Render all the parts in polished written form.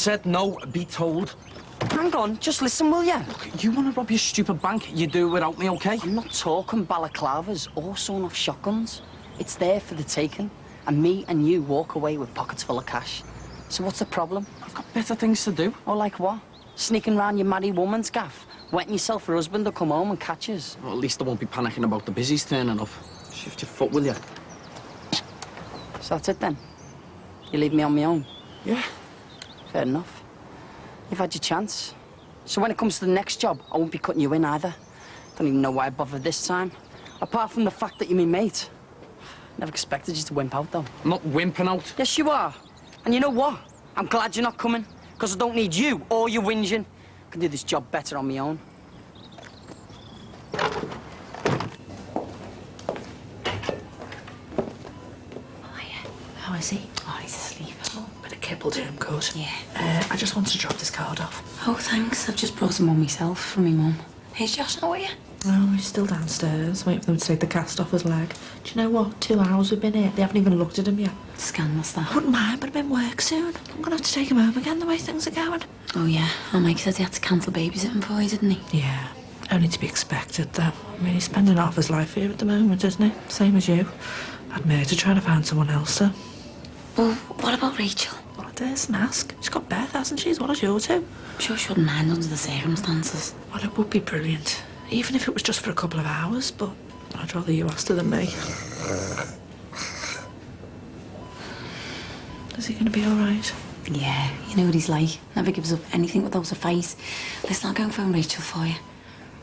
said no, be told. Hang on, just listen, will you? Look, you want to rob your stupid bank, you do it without me, OK? I'm not talking balaclavas or sawn-off shotguns. It's there for the taking, and me and you walk away with pockets full of cash. So what's the problem? I've got better things to do. Oh, like what? Sneaking round your married woman's gaff, wetting yourself for husband to come home and catch us. Well, at least I won't be panicking about the busies turning up. Shift your foot, will you? So that's it then? You leave me on my own? Yeah. Fair enough. You've had your chance. So when it comes to the next job, I won't be cutting you in either. Don't even know why I bothered this time. Apart from the fact that you're my mate. Never expected you to wimp out, though. I'm not wimping out. Yes, you are. And you know what? I'm glad you're not coming, because I don't need you or your whinging. I can do this job better on my own. How is he? Oh, he's asleep. Oh, bit of kibble to him, good. Yeah. I just wanted to drop this card off. Oh, thanks. I've just brought some on myself from my mum. Here's Josh, how are you? Oh, he's still downstairs, waiting for them to take the cast off his leg. Do you know what? 2 hours we've been here. They haven't even looked at him yet. Scandalous, that. I wouldn't mind, but I'm in work soon. I'm gonna have to take him home again, the way things are going. Oh, yeah. Oh, Mike said he had to cancel babysitting for you, didn't he? Yeah. Only to be expected, though. I mean, he's spending half his life here at the moment, isn't he? Same as you. I'd made her trying to find someone else, though. Well, what about Rachel? Well, I daresn't ask. She's got Beth, hasn't she? As well as you two. I'm sure she wouldn't mind under the circumstances. Well, it would be brilliant. Even if it was just for a couple of hours, but I'd rather you asked her than me. Is he going to be all right? Yeah, you know what he's like. Never gives up anything without a fight. Listen, I'll go and phone Rachel for you.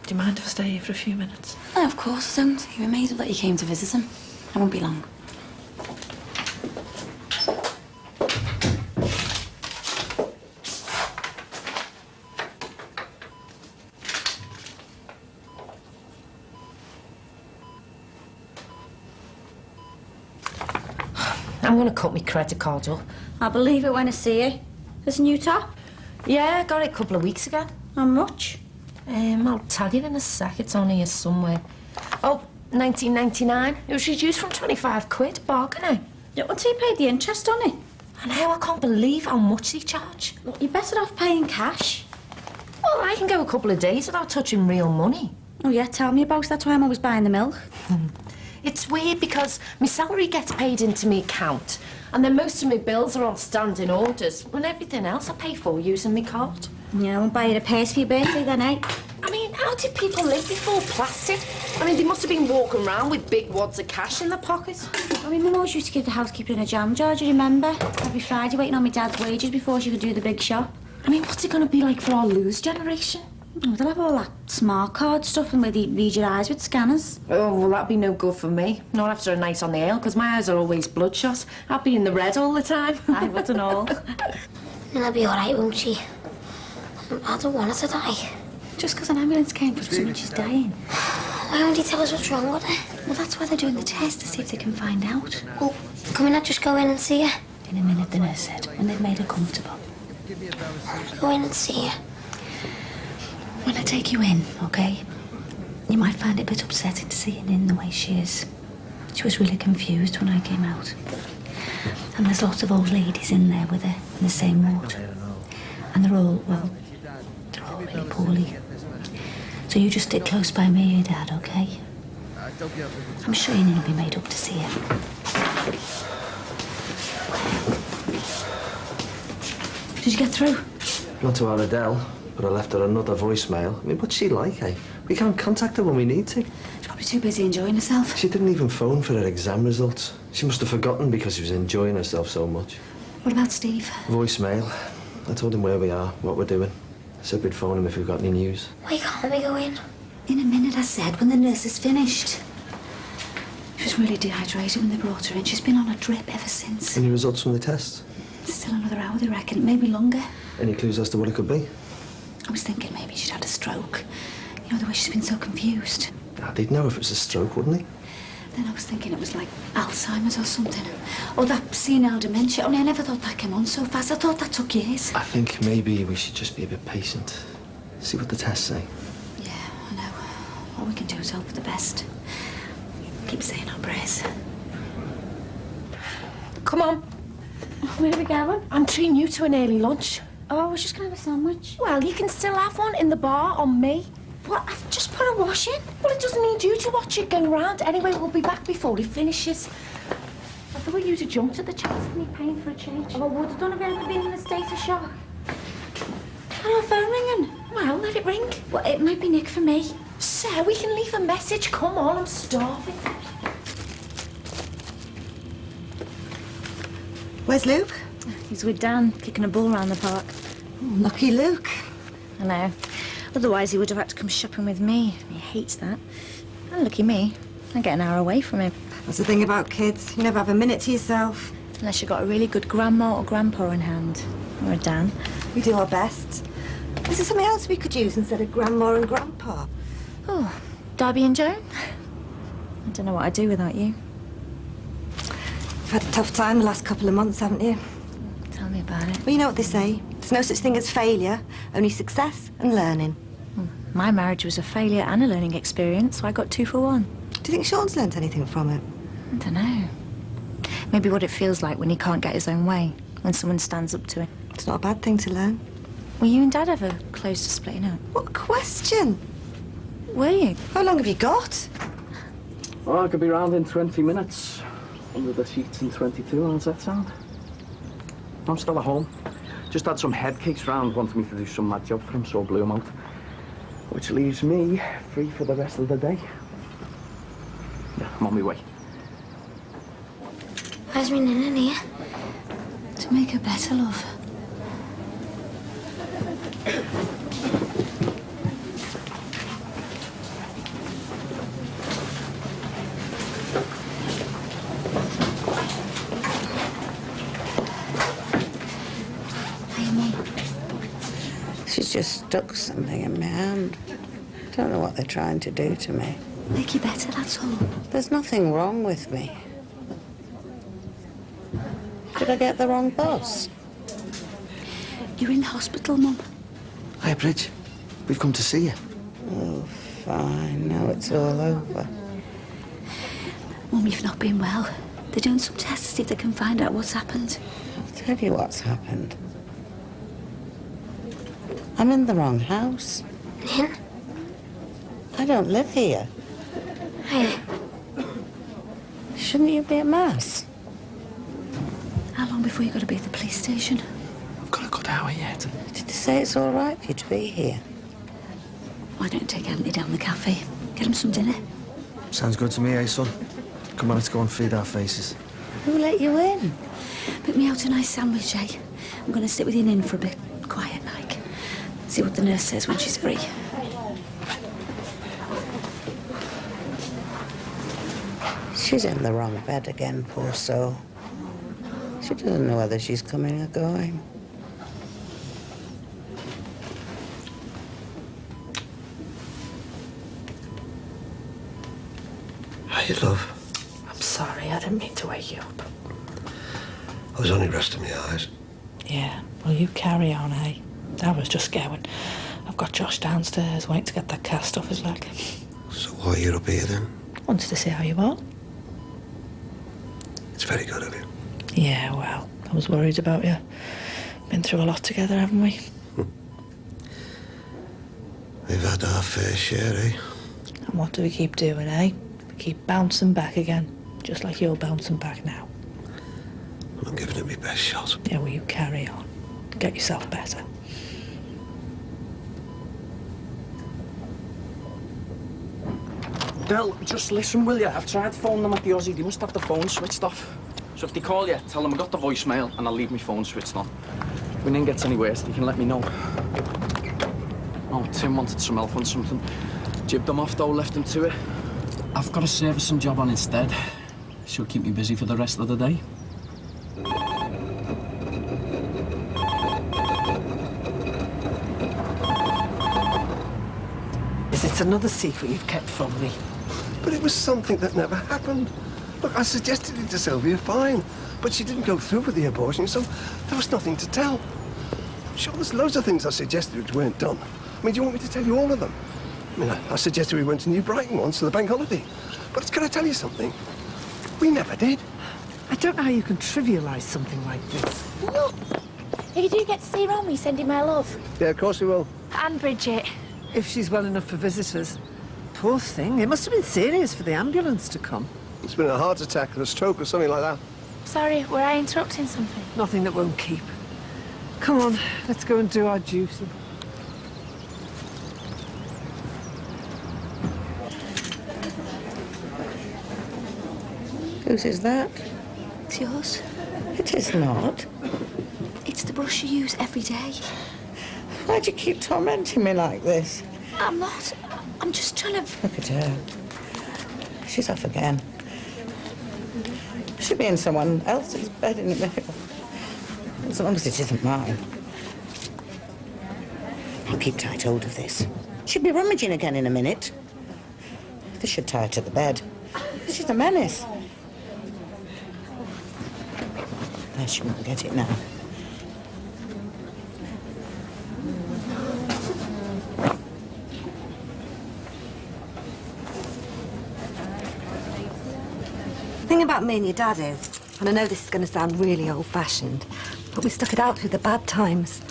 Do you mind if I stay here for a few minutes? No, of course I don't. You're amazed that you came to visit him. I won't be long. I'm going to cut my credit card up. I believe it when I see it. There's a new top. Yeah, I got it a couple of weeks ago. How much? I'll tell you in a sec. It's on here somewhere. Oh, 19.99. It was reduced from 25 quid, bargaining. Yeah, well, he paid the interest on it. And how I can't believe how much they charge. Well, you're better off paying cash. Well, I can go a couple of days without touching real money. Oh, yeah, tell me about it. That's why I'm always buying the milk. It's weird because my salary gets paid into my account and then most of my bills are on standing orders and everything else I pay for using my card. Yeah, I won't buy you a purse for your birthday then, eh? I mean, how did people live before plastic? I mean, they must have been walking around with big wads of cash in their pockets. I mean, Mum always used to give the housekeeper in a jam jar, do you remember? Every Friday waiting on my dad's wages before she could do the big shop. I mean, what's it going to be like for our Lou's generation? Oh, they'll have all that smart card stuff and where they read your eyes with scanners. Oh, well, that'd be no good for me. Not after a night on the ale, because my eyes are always bloodshot. I'd be in the red all the time. I wouldn't all. She'll be all right, won't she? I don't want her to die. Just because an ambulance came for someone, she's dying. Why won't he tell us what's wrong with her? Well, that's why they're doing the test, to see if they can find out. Well, can we not just go in and see her? In a minute, the nurse said, when they've made her comfortable. Go in and see her. When I take you in, OK? You might find it a bit upsetting to see her in the way she is. She was really confused when I came out. And there's lots of old ladies in there with her, in the same ward. And they're all, well, they're all really poorly. So you just stick close by me, your Dad, OK? I'm sure you'll be made up to see her. Did you get through? Not to our Adele, but I left her another voicemail. I mean, what's she like, eh? We can't contact her when we need to. She's probably too busy enjoying herself. She didn't even phone for her exam results. She must have forgotten because she was enjoying herself so much. What about Steve? Voicemail. I told him where we are, what we're doing. Said we'd phone him if we've got any news. Why can't we go in? In a minute, I said, when the nurse is finished. She was really dehydrated when they brought her in. She's been on a drip ever since. Any results from the tests? Still another hour, they reckon. Maybe longer. Any clues as to what it could be? I was thinking maybe she'd had a stroke. You know, the way she's been so confused. They'd know if it was a stroke, wouldn't they? Then I was thinking it was like Alzheimer's or something. Or that senile dementia. Only I never thought that came on so fast. I thought that took years. I think maybe we should just be a bit patient. See what the tests say. Yeah, I know. All we can do is hope for the best. Keep saying our prayers. Come on. Where are we going? I'm treating you to an early lunch. Oh, I was just going to have a sandwich. Well, you can still have one in the bar on me. What? I've just put a wash in. Well, it doesn't need you to watch it go round. Anyway, we'll be back before he finishes. I thought you'd have jumped at the chance of me paying for a change. Oh, I would have done if I hadn't been in a state of shock. I know a phone ringing. Well, let it ring. Well, it might be Nick for me. Sir, we can leave a message. Come on, I'm starving. Where's Luke? He's with Dan, kicking a ball around the park. Oh, lucky Luke. I know. Otherwise, he would have had to come shopping with me. He hates that. And lucky me, I get an hour away from him. That's the thing about kids. You never have a minute to yourself. Unless you've got a really good grandma or grandpa in hand. Or a Dan. We do our best. Is there something else we could use instead of grandma and grandpa? Oh, Darby and Joan? I don't know what I'd do without you. You've had a tough time the last couple of months, haven't you? Tell me about it. Well, you know what they say. There's no such thing as failure, only success and learning. My marriage was a failure and a learning experience, so I got 2 for 1. Do you think Sean's learnt anything from it? I don't know. Maybe what it feels like when he can't get his own way, when someone stands up to him. It's not a bad thing to learn. Were you and Dad ever close to splitting up? What question? Were you? How long have you got? Oh, I could be round in 20 minutes. Under the sheets in 22, how's that sound? I'm still at home. Just had some head cakes round, wanting me to do some mad job for him, so I blew him out. Which leaves me free for the rest of the day. Yeah, I'm on my way. Where's me Nan in here? To make her better, love. Hey, Mum. She's just stuck something in my hand. Don't know what they're trying to do to me. Make you better, that's all. There's nothing wrong with me. Did I get the wrong bus? You're in hospital, Mum. Hi, Bridge. We've come to see you. Oh, fine. Now it's all over. Mum, you've not been well. They're doing some tests to see if they can find out what's happened. I'll tell you what's happened. I'm in the wrong house. Nan? I don't live here. Hiya. Shouldn't you be at Mass? How long before you got to be at the police station? I've got a good hour yet. Did they say it's all right for you to be here? Why don't you take Anthony down the cafe? Get him some dinner. Sounds good to me, eh, son? Come on, let's go and feed our faces. Who let you in? Pick me out a nice sandwich, eh? I'm going to sit with you in for a bit, quiet like. See what the nurse says when she's free. She's in the wrong bed again, poor soul. She doesn't know whether she's coming or going. Hiya, love. I'm sorry, I didn't mean to wake you up. I was only resting my eyes. Yeah, well, you carry on, eh? I was just going. I've got Josh downstairs waiting to get that cast off his leg. So why are you up here, then? Wanted to see how you are. It's very good of you. Yeah, well, I was worried about you. Been through a lot together, haven't we? We've had our fair share, eh? And what do we keep doing, eh? We keep bouncing back again, just like you're bouncing back now. I'm giving it my best shot. Yeah, well, you carry on. Get yourself better. Del, just listen, will you? I've tried phoning them at the Aussie. They must have the phone switched off. So if they call you, tell them I got the voicemail and I'll leave my phone switched on. If anything gets any worse, they can let me know. Oh, Tim wanted some help on something. Jibbed them off, though, left him to it. I've got a servicing job on instead. She'll keep me busy for the rest of the day. Is it another secret you've kept from me? But it was something that never happened. Look, I suggested it to Sylvia, fine. But she didn't go through with the abortion, so there was nothing to tell. I'm sure there's loads of things I suggested which weren't done. I mean, do you want me to tell you all of them? I mean, I suggested we went to New Brighton once for the bank holiday. But can I tell you something? We never did. I don't know how you can trivialise something like this. Look, If you do get to see Romy, send him my love. Yeah, of course we will. And Bridget. If she's well enough for visitors. Poor thing. It must have been serious for the ambulance to come. It's been a heart attack or a stroke or something like that. Sorry, were I interrupting something? Nothing that won't keep. Come on, let's go and do our duty. Whose is that? It's yours. It is not. It's the brush you use every day. Why do you keep tormenting me like this? I'm not. I'm just trying to... Look at her. She's off again. She'll be in someone else's bed in a minute. As long as it isn't mine. I'll keep tight hold of this. She'll be rummaging again in a minute. This should tie her to the bed. She's a menace. There, she won't get it now. The thing about me and your dad is, and I know this is going to sound really old-fashioned, but we stuck it out through the bad times,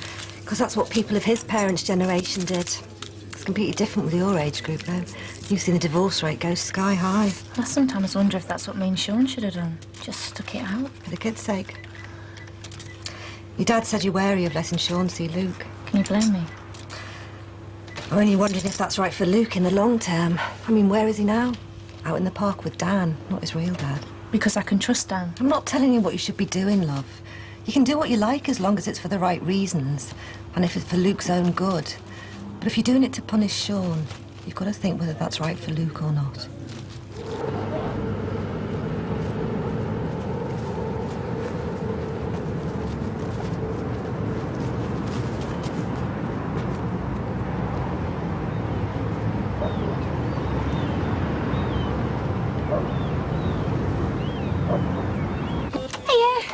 because that's what people of his parents' generation did. It's completely different with your age group, though. You've seen the divorce rate go sky high. I sometimes wonder if that's what me and Sean should have done. Just stuck it out. For the kids' sake. Your dad said you're wary of letting Sean see Luke. Can you blame me? I'm only wondering if that's right for Luke in the long term. I mean, where is he now? Out in the park with Dan, not his real dad. Because I can trust Dan. I'm not telling you what you should be doing, love. You can do what you like as long as it's for the right reasons, and if it's for Luke's own good. But if you're doing it to punish Sean, you've got to think whether that's right for Luke or not.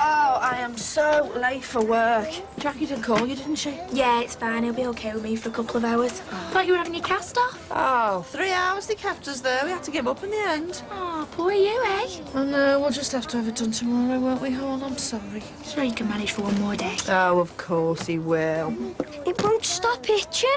Oh, I am so late for work. Jackie didn't call you, didn't she? Yeah, it's fine. He'll be okay with me for a couple of hours. Thought you were having your cast off. Oh, 3 hours they kept us there. We had to give up in the end. Oh, poor you, eh? I know, we'll just have to have it done tomorrow, won't we, Hon? I'm sorry. Sure you can manage for one more day. Oh, of course he will. It won't stop itching.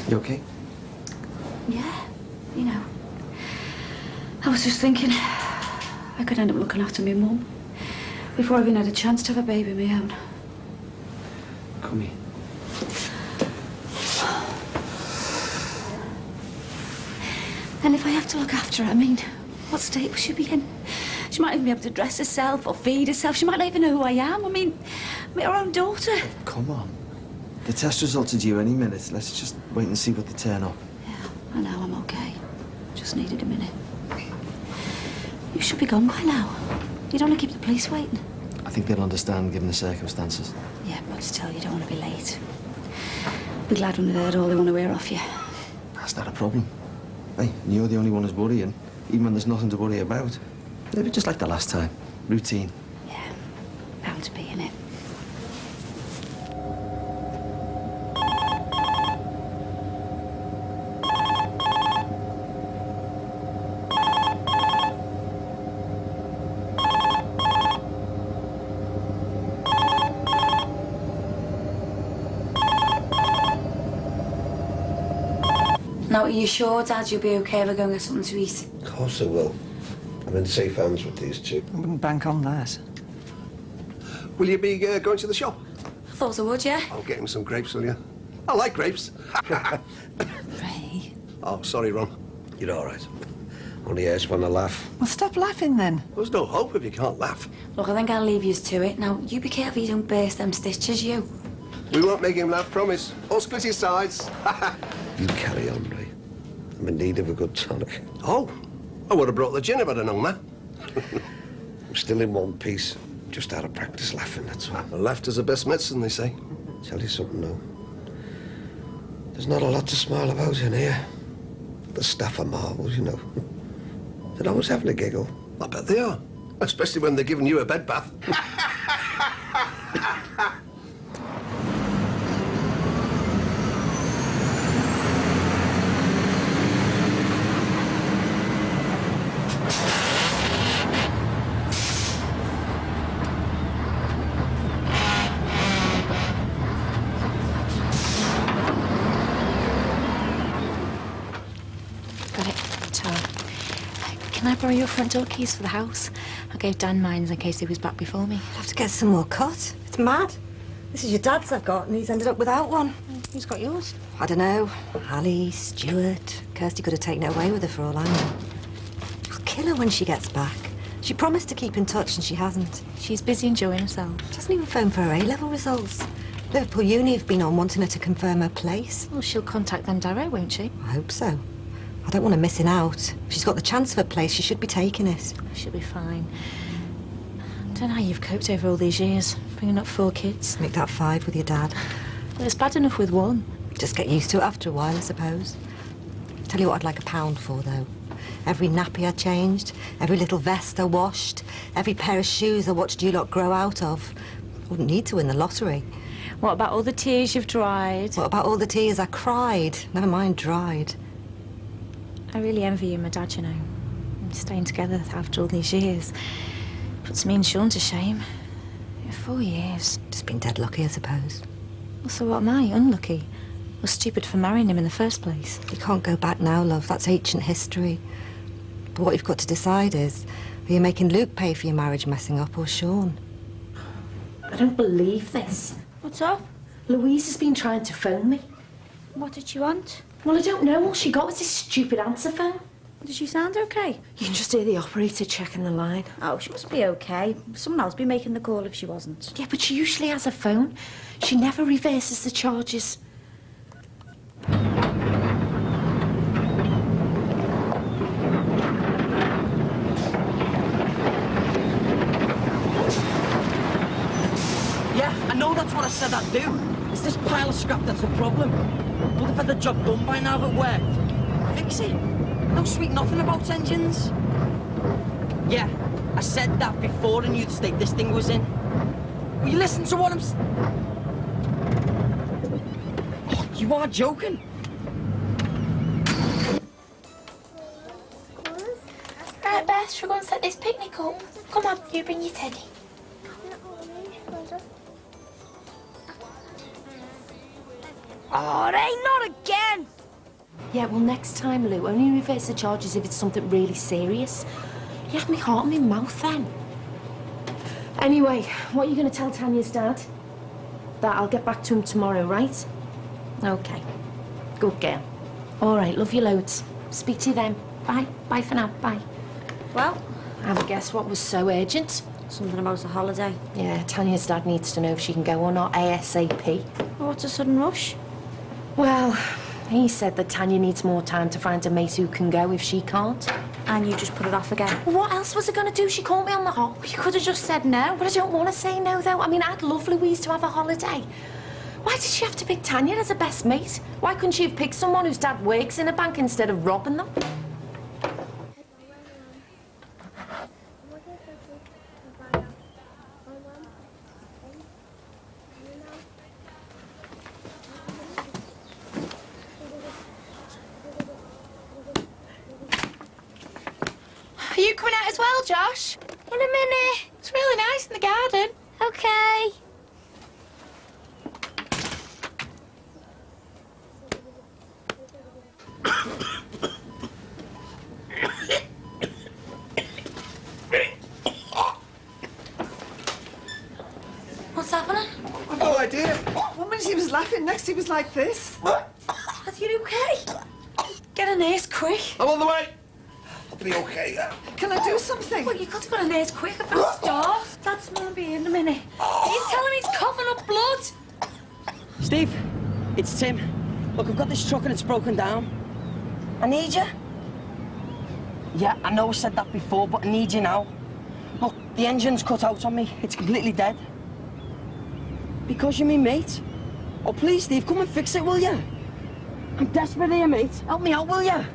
You okay? Yeah, you know. I was just thinking I could end up looking after my mum before I even had a chance to have a baby of my own. Come here. And if I have to look after her, I mean, what state will she be in? She might even be able to dress herself or feed herself. She might not even know who I am. I mean, I'm her own daughter. Come on. The test results are due any minute. Let's just wait and see what they turn up. Yeah, I know, I'm okay. Just needed a minute. You should be gone by now. You don't want to keep the police waiting. I think they'll understand given the circumstances. Yeah, but still, you don't want to be late. Be glad when they've heard all they want to hear off you. That's not a problem. Hey, you're the only one who's worrying, even when there's nothing to worry about. It'll be just like the last time. Routine. Yeah, bound to be, innit? you sure, Dad, you'll be okay if I go and get something to eat? Of course I will. I'm in safe hands with these two. I wouldn't bank on that. Will you be going to the shop? I thought I would, yeah. I'll get him some grapes, will you? I like grapes. Ray. Oh, sorry, Ron. You're all right. Only just want to laugh. Well, stop laughing then. There's no hope if you can't laugh. Look, I think I'll leave you to it. Now, you be careful you don't burst them stitches, you. We won't make him laugh, promise. Or split his sides. You carry on, Ray. I'm in need of a good tonic. Oh, I would have brought the gin if I'd have known that. I'm still in one piece. Just out of practice laughing, that's all. Laughter's the best medicine, they say. Tell you something, though. There's not a lot to smile about in here. The staff are marvels, you know. They're always having a giggle. I bet they are. Especially when they're giving you a bed bath. Got it. Ta. Can I borrow your front door keys for the house? I gave Dan mine in case he was back before me. I'll have to get some more cut. It's mad. This is your dad's I've got, and he's ended up without one. Who's got yours? I don't know. Ali, Stuart. Kirsty could have taken it away with her for all I know. I'll kill her when she gets back. She promised to keep in touch, and she hasn't. She's busy enjoying herself. She hasn't even phoned for her A-level results. Liverpool Uni have been on wanting her to confirm her place. Well, she'll contact them direct, won't she? I hope so. I don't want her missing out. If she's got the chance of a place, she should be taking it. She'll be fine. I don't know how you've coped over all these years, bringing up 4 kids. Make that 5 with your dad. Well, it's bad enough with 1. Just get used to it after a while, I suppose. Tell you what I'd like £1 for, though. Every nappy I changed, every little vest I washed, every pair of shoes I watched you lot grow out of. Wouldn't need to win the lottery. What about all the tears you've dried? What about all the tears I cried? Never mind dried. I really envy you and my dad, you know. Staying together after all these years. Puts me and Sean to shame. 4 years. Just been dead lucky, I suppose. Well, so what am I? Unlucky? Or stupid for marrying him in the first place? You can't go back now, love. That's ancient history. But what you've got to decide is, are you making Luke pay for your marriage messing up, or Sean? I don't believe this. What's up? Louise has been trying to phone me. What did you want? Well, I don't know. All she got was this stupid answer phone. Did she sound okay? You can just hear the operator checking the line. Oh, she must be okay. Someone else be making the call if she wasn't. Yeah, but she usually has a phone. She never reverses the charges. Yeah, I know that's what I said I'd do. It's this pile of scrap that's the problem. Would have had the job done by now if it worked. Fix it. No sweet nothing about engines. Yeah, I said that before the new state this thing was in. Will you listen to what I'm Oh, you are joking. Right, Beth, shall we go and set this picnic up? Come on, you bring your teddy. Oh, Ray, not again! Yeah, well, next time, Lou, only reverse the charges if it's something really serious. You had me heart in my mouth then. Anyway, what are you going to tell Tanya's dad? That I'll get back to him tomorrow, right? Okay. Good girl. All right, love you loads. Speak to you then. Bye. Bye for now. Bye. Well, have a guess what was so urgent? Something about a holiday. Yeah, Tanya's dad needs to know if she can go or not ASAP. Well, what's a sudden rush? Well, he said that Tanya needs more time to find a mate who can go if she can't. And you just put it off again? Well, what else was I going to do? She caught me on the hop. You could have just said no. But I don't want to say no, though. I mean, I'd love Louise to have a holiday. Why did she have to pick Tanya as a best mate? Why couldn't she have picked someone whose dad works in a bank instead of robbing them? Are you coming out as well, Josh? In a minute. It's really nice in the garden. Okay. laughing. Next he was like this. Are you okay? Get a nurse quick. I'm on the way. I'll be okay. Can I do something? Well, you've got to go to a nurse quick. I've got to start. Dad's gonna be in a minute. Are you telling me he's coughing up blood? Steve, it's Tim. Look, I've got this truck and it's broken down. I need you. Yeah, I know I said that before, but I need you now. Look, the engine's cut out on me. It's completely dead. Because you're me mate. Oh, please, Steve, come and fix it, will you? I'm desperate here, mate. Help me out, will you?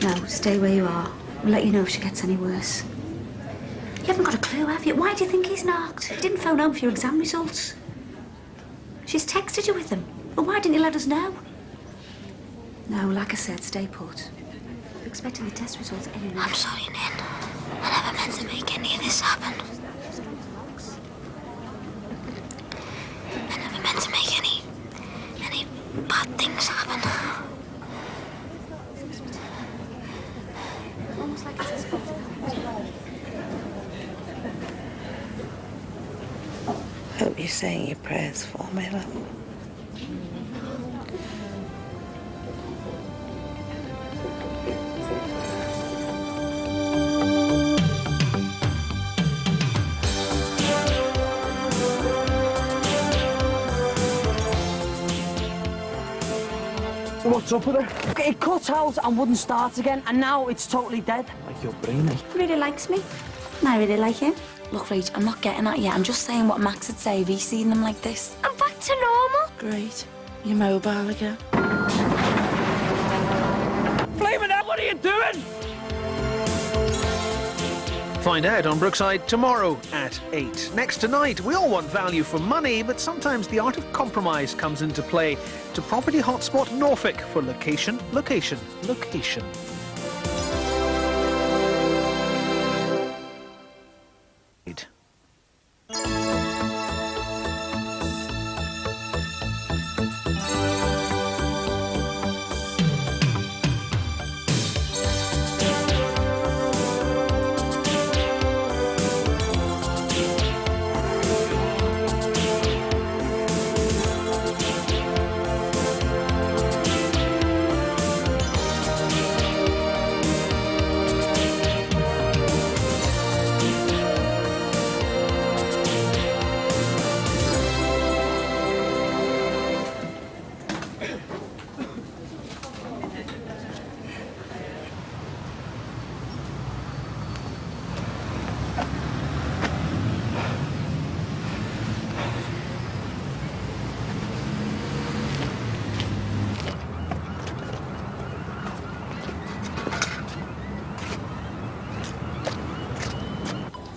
No, stay where you are. We'll let you know if she gets any worse. You haven't got a clue, have you? Why do you think he's knocked? He didn't phone home for your exam results. She's texted you with them. Well, why didn't you let us know? No, like I said, stay put. We're expecting the test results anyway. I'm sorry, Nin. I never meant to make any of this happen. I never meant to make any bad things happen. Almost like it's his fault. Hope you're saying your prayers for me, love. What's up with it? It cut out and wouldn't start again, and now it's totally dead. Like your brain, eh? He really likes me. And I really like him. Look, Rach, I'm not getting at you. I'm just saying what Max would say if he's seen them like this. I'm back to normal. Great. You're mobile again. Flaming out, what are you doing? Find out on Brookside tomorrow at 8. Next tonight, we all want value for money, but sometimes the art of compromise comes into play. To property hotspot Norfolk for location, location, location.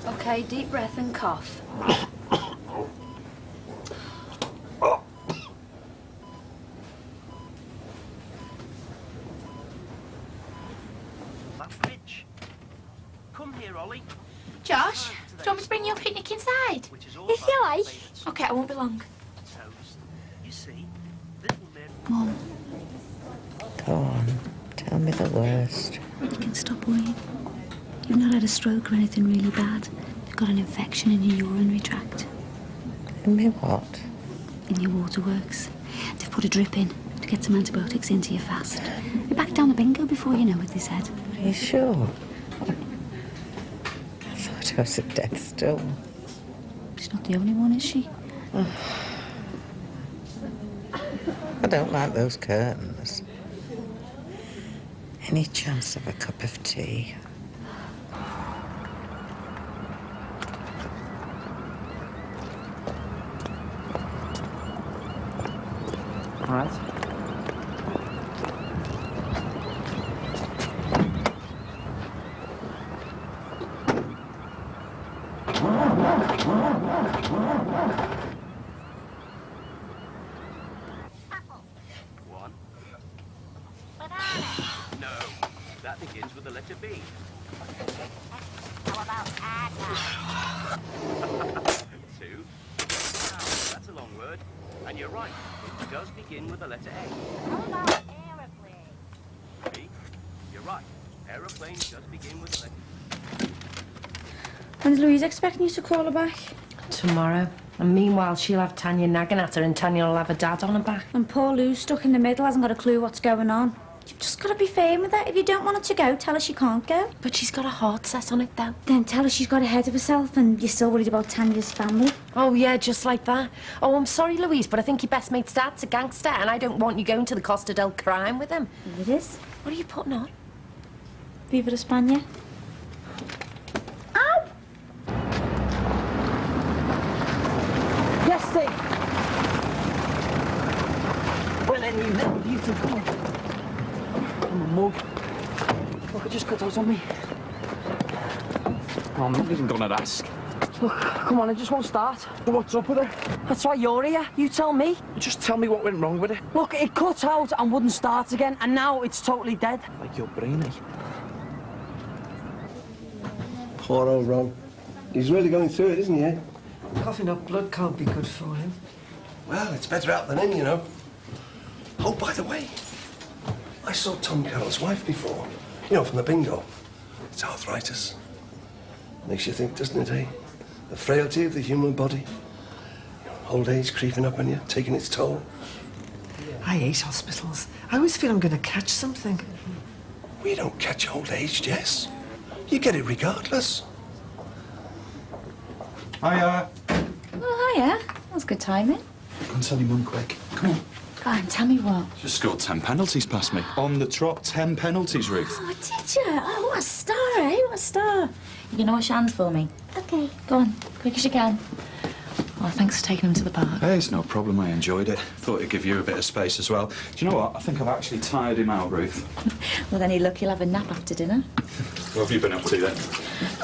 Okay, deep breath and cough. That fridge. Come here, Ollie. Josh, do you want me to bring your picnic inside? If you like. Okay, I won't be long. Toast. You see, little men. Mum, Go on, tell me the worst. You can stop worrying. You've not had a stroke or anything really bad. You've got an infection in your urinary tract. In me what? In your waterworks. They've put a drip in to get some antibiotics into you fast. You're back down the bingo before you know it, they said. Are you sure? I thought I was at death's door. She's not the only one, is she? I don't like those curtains. Any chance of a cup of tea? All right. One. No, that begins with the letter B. How about two? Wow, that's a long word, and you're right. It does begin with the letter A. How about aeroplane? B, you're right. Aeroplane does begin with the letter. When's Louise expecting you to call her back? Tomorrow. And meanwhile, she'll have Tanya nagging at her and Tanya will have her dad on her back. And poor Lou's stuck in the middle, hasn't got a clue what's going on. You've just got to be firm with her. If you don't want her to go, tell her she can't go. But she's got a heart set on it, though. Then tell her she's got ahead of herself and you're still worried about Tanya's family. Oh, yeah, just like that. Oh, I'm sorry, Louise, but I think your best mate's dad's a gangster and I don't want you going to the Costa del Crime with him. It is. What are you putting on? Viva España. Ow! Yes, Steve. Well, then, you little beautiful. I'm a mug. Look, it just cut out on me. Oh, I'm not even gonna ask. Look, come on, it just won't start. But what's up with it? That's why you're here. You tell me. Just tell me what went wrong with it. Look, it cut out and wouldn't start again, and now it's totally dead. Like your brain, eh? Poor old Ron. He's really going through it, isn't he, eh? Coughing up blood can't be good for him. Well, it's better out than in, you know. Oh, by the way, I saw Tom Carroll's wife before. You know, from the bingo. It's arthritis. Makes you think, doesn't it, eh? The frailty of the human body. You know, old age creeping up on you, taking its toll. I hate hospitals. I always feel I'm going to catch something. We don't catch old age, Jess. You get it regardless. Hiya. Oh, hiya. That was good timing. Go and tell your mum quick. Come on. Go on, tell me what. Just scored 10 penalties past me. On the trot, 10 penalties, Ruth. Oh, did you? Oh, what a star, eh? What a star. You can wash your hands for me. Okay. Go on, quick as you can. Well, thanks for taking him to the park. Hey, it's no problem. I enjoyed it. Thought it'd give you a bit of space as well. Do you know what? I think I've actually tired him out, Ruth. Well, then look, he'll have a nap after dinner. What have you been up to then?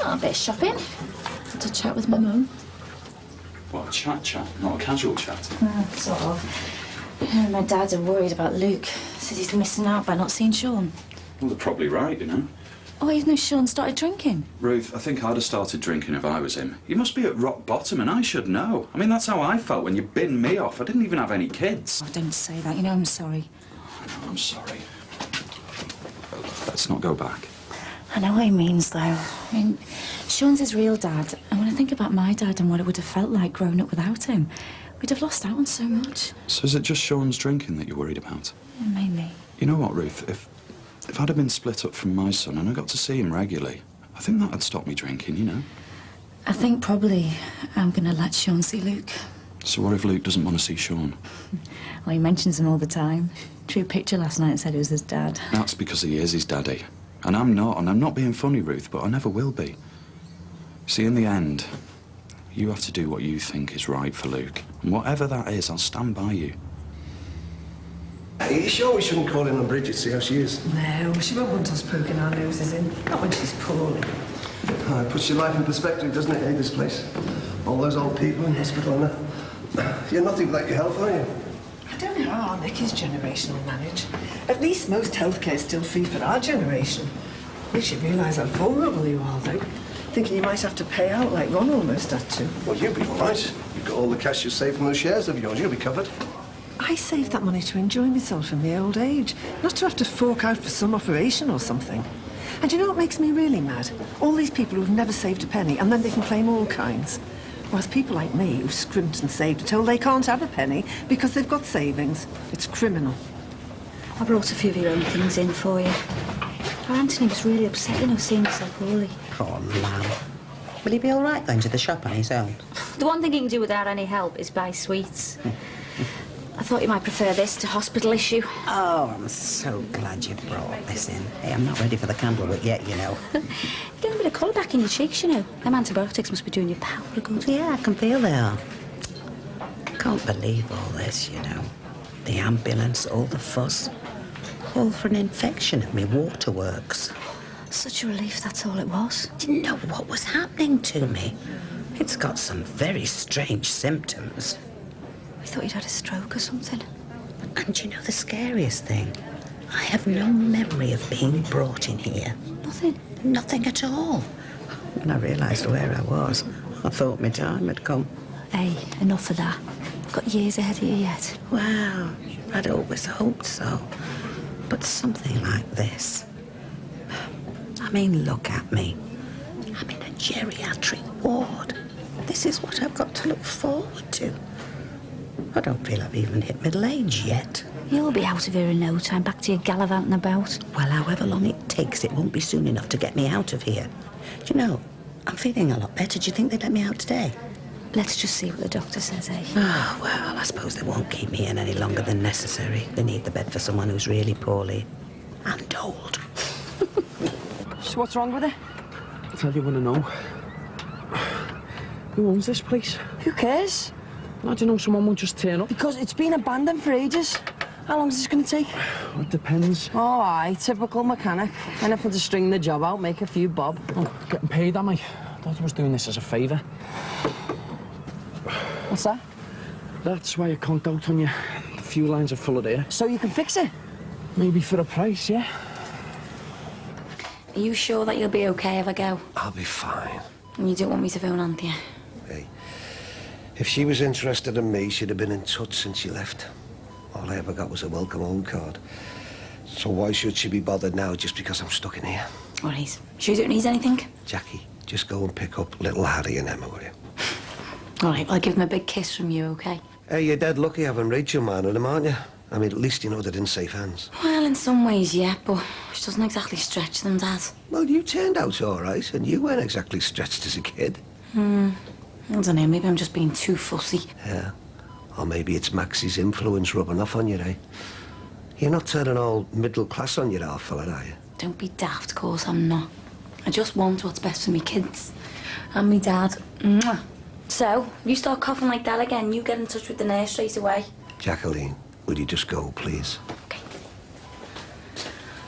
Oh, a bit of shopping. Had to chat with my mum. What, a chat? Not a casual chat? Sort of. My dad are worried about Luke. Says he's missing out by not seeing Sean. Well, they're probably right, you know. Oh, even though Sean started drinking? Ruth, I think I'd have started drinking if I was him. You must be at rock bottom, and I should know. I mean, that's how I felt when you binned me off. I didn't even have any kids. Oh, don't say that. You know I'm sorry. I know, I'm sorry. Let's not go back. I know what he means, though. I mean, Sean's his real dad, and when I think about my dad and what it would have felt like growing up without him, we'd have lost out on so much. So is it just Sean's drinking that you're worried about? Yeah, mainly. You know what, Ruth? If I'd have been split up from my son and I got to see him regularly, I think that'd stop me drinking, you know? I think probably I'm going to let Sean see Luke. So what if Luke doesn't want to see Sean? Well, he mentions him all the time. Drew a picture last night and said it was his dad. That's because he is his daddy. And I'm not being funny, Ruth, but I never will be. See, in the end, you have to do what you think is right for Luke. And whatever that is, I'll stand by you. Are you sure we shouldn't call in on Bridget, see how she is? No, she won't want us poking our noses in. Not when she's poorly. Oh, it puts your life in perspective, doesn't it, eh, this place? All those old people in hospital and that. You're nothing without your health, are you? I don't know how our Nicky's generation will manage. At least most healthcare's still free for our generation. You should realise how vulnerable you are, though. Thinking you might have to pay out like Ron almost had to. Well, you'll be all right. You've got all the cash you saved from those shares of yours. You'll be covered. I saved that money to enjoy myself in my old age, not to have to fork out for some operation or something. And you know what makes me really mad? All these people who've never saved a penny, and then they can claim all kinds. Whereas people like me who've scrimped and saved are told they can't have a penny because they've got savings. It's criminal. I brought a few of your own things in for you. Our Anthony was really upset, you know, seeing you so poorly. Poor lamb. Will he be all right going to the shop on his own? The one thing he can do without any help is buy sweets. I thought you might prefer this to hospital issue. Oh, I'm so glad you brought this in. Hey, I'm not ready for the candlewick yet, you know. You're getting a bit of colour back in your cheeks, you know. Them antibiotics must be doing your power good. Yeah, I can feel they are. Can't believe all this, you know. The ambulance, all the fuss. All for an infection at me waterworks. Such a relief, that's all it was. Didn't know what was happening to me. It's got some very strange symptoms. I thought you'd had a stroke or something. And you know the scariest thing? I have no memory of being brought in here. Nothing? Nothing at all. When I realised where I was, I thought my time had come. Hey, enough of that. Got years ahead of you yet. Well, I'd always hoped so. But something like this... I mean, look at me. I'm in a geriatric ward. This is what I've got to look forward to. I don't feel I've even hit middle age yet. You'll be out of here in no time, back to your gallivanting about. Well, however long it takes, it won't be soon enough to get me out of here. Do you know, I'm feeling a lot better. Do you think they'd let me out today? Let's just see what the doctor says, eh? Oh, well, I suppose they won't keep me in any longer than necessary. They need the bed for someone who's really poorly. And old. So what's wrong with it? I'll tell you when I know. Who owns this place? Who cares? How do you know someone won't just turn up? Because it's been abandoned for ages. How long is this going to take? Well, it depends. Oh, aye, typical mechanic. Anything to string the job out, make a few bob. Oh, getting paid, am I? I thought I was doing this as a favour. What's that? That's why I conked out on you. A few lines are full of air. So you can fix it? Maybe for a price, yeah. Are you sure that you'll be okay if I go? I'll be fine. And you don't want me to phone Anthea? Hey, if she was interested in me, she'd have been in touch since she left. All I ever got was a welcome home card. So why should she be bothered now just because I'm stuck in here? All right. Sure you don't need anything? Jackie, just go and pick up little Harry and Emma, will you? All right, well, I'll give them a big kiss from you, OK? Hey, you're dead lucky having Rachel manning them, aren't you? I mean, at least you know they're in safe hands. Well, in some ways, yeah, but which doesn't exactly stretch them, Dad. Well, you turned out all right, and you weren't exactly stretched as a kid. I don't know, maybe I'm just being too fussy. Yeah. Or maybe it's Maxie's influence rubbing off on you, eh? You're not turning all middle class on your half fella, are you? Don't be daft, of course I'm not. I just want what's best for me kids. And me dad. Mwah. So, if you start coughing like that again, you get in touch with the nurse straight away. Jacqueline, will you just go, please? OK.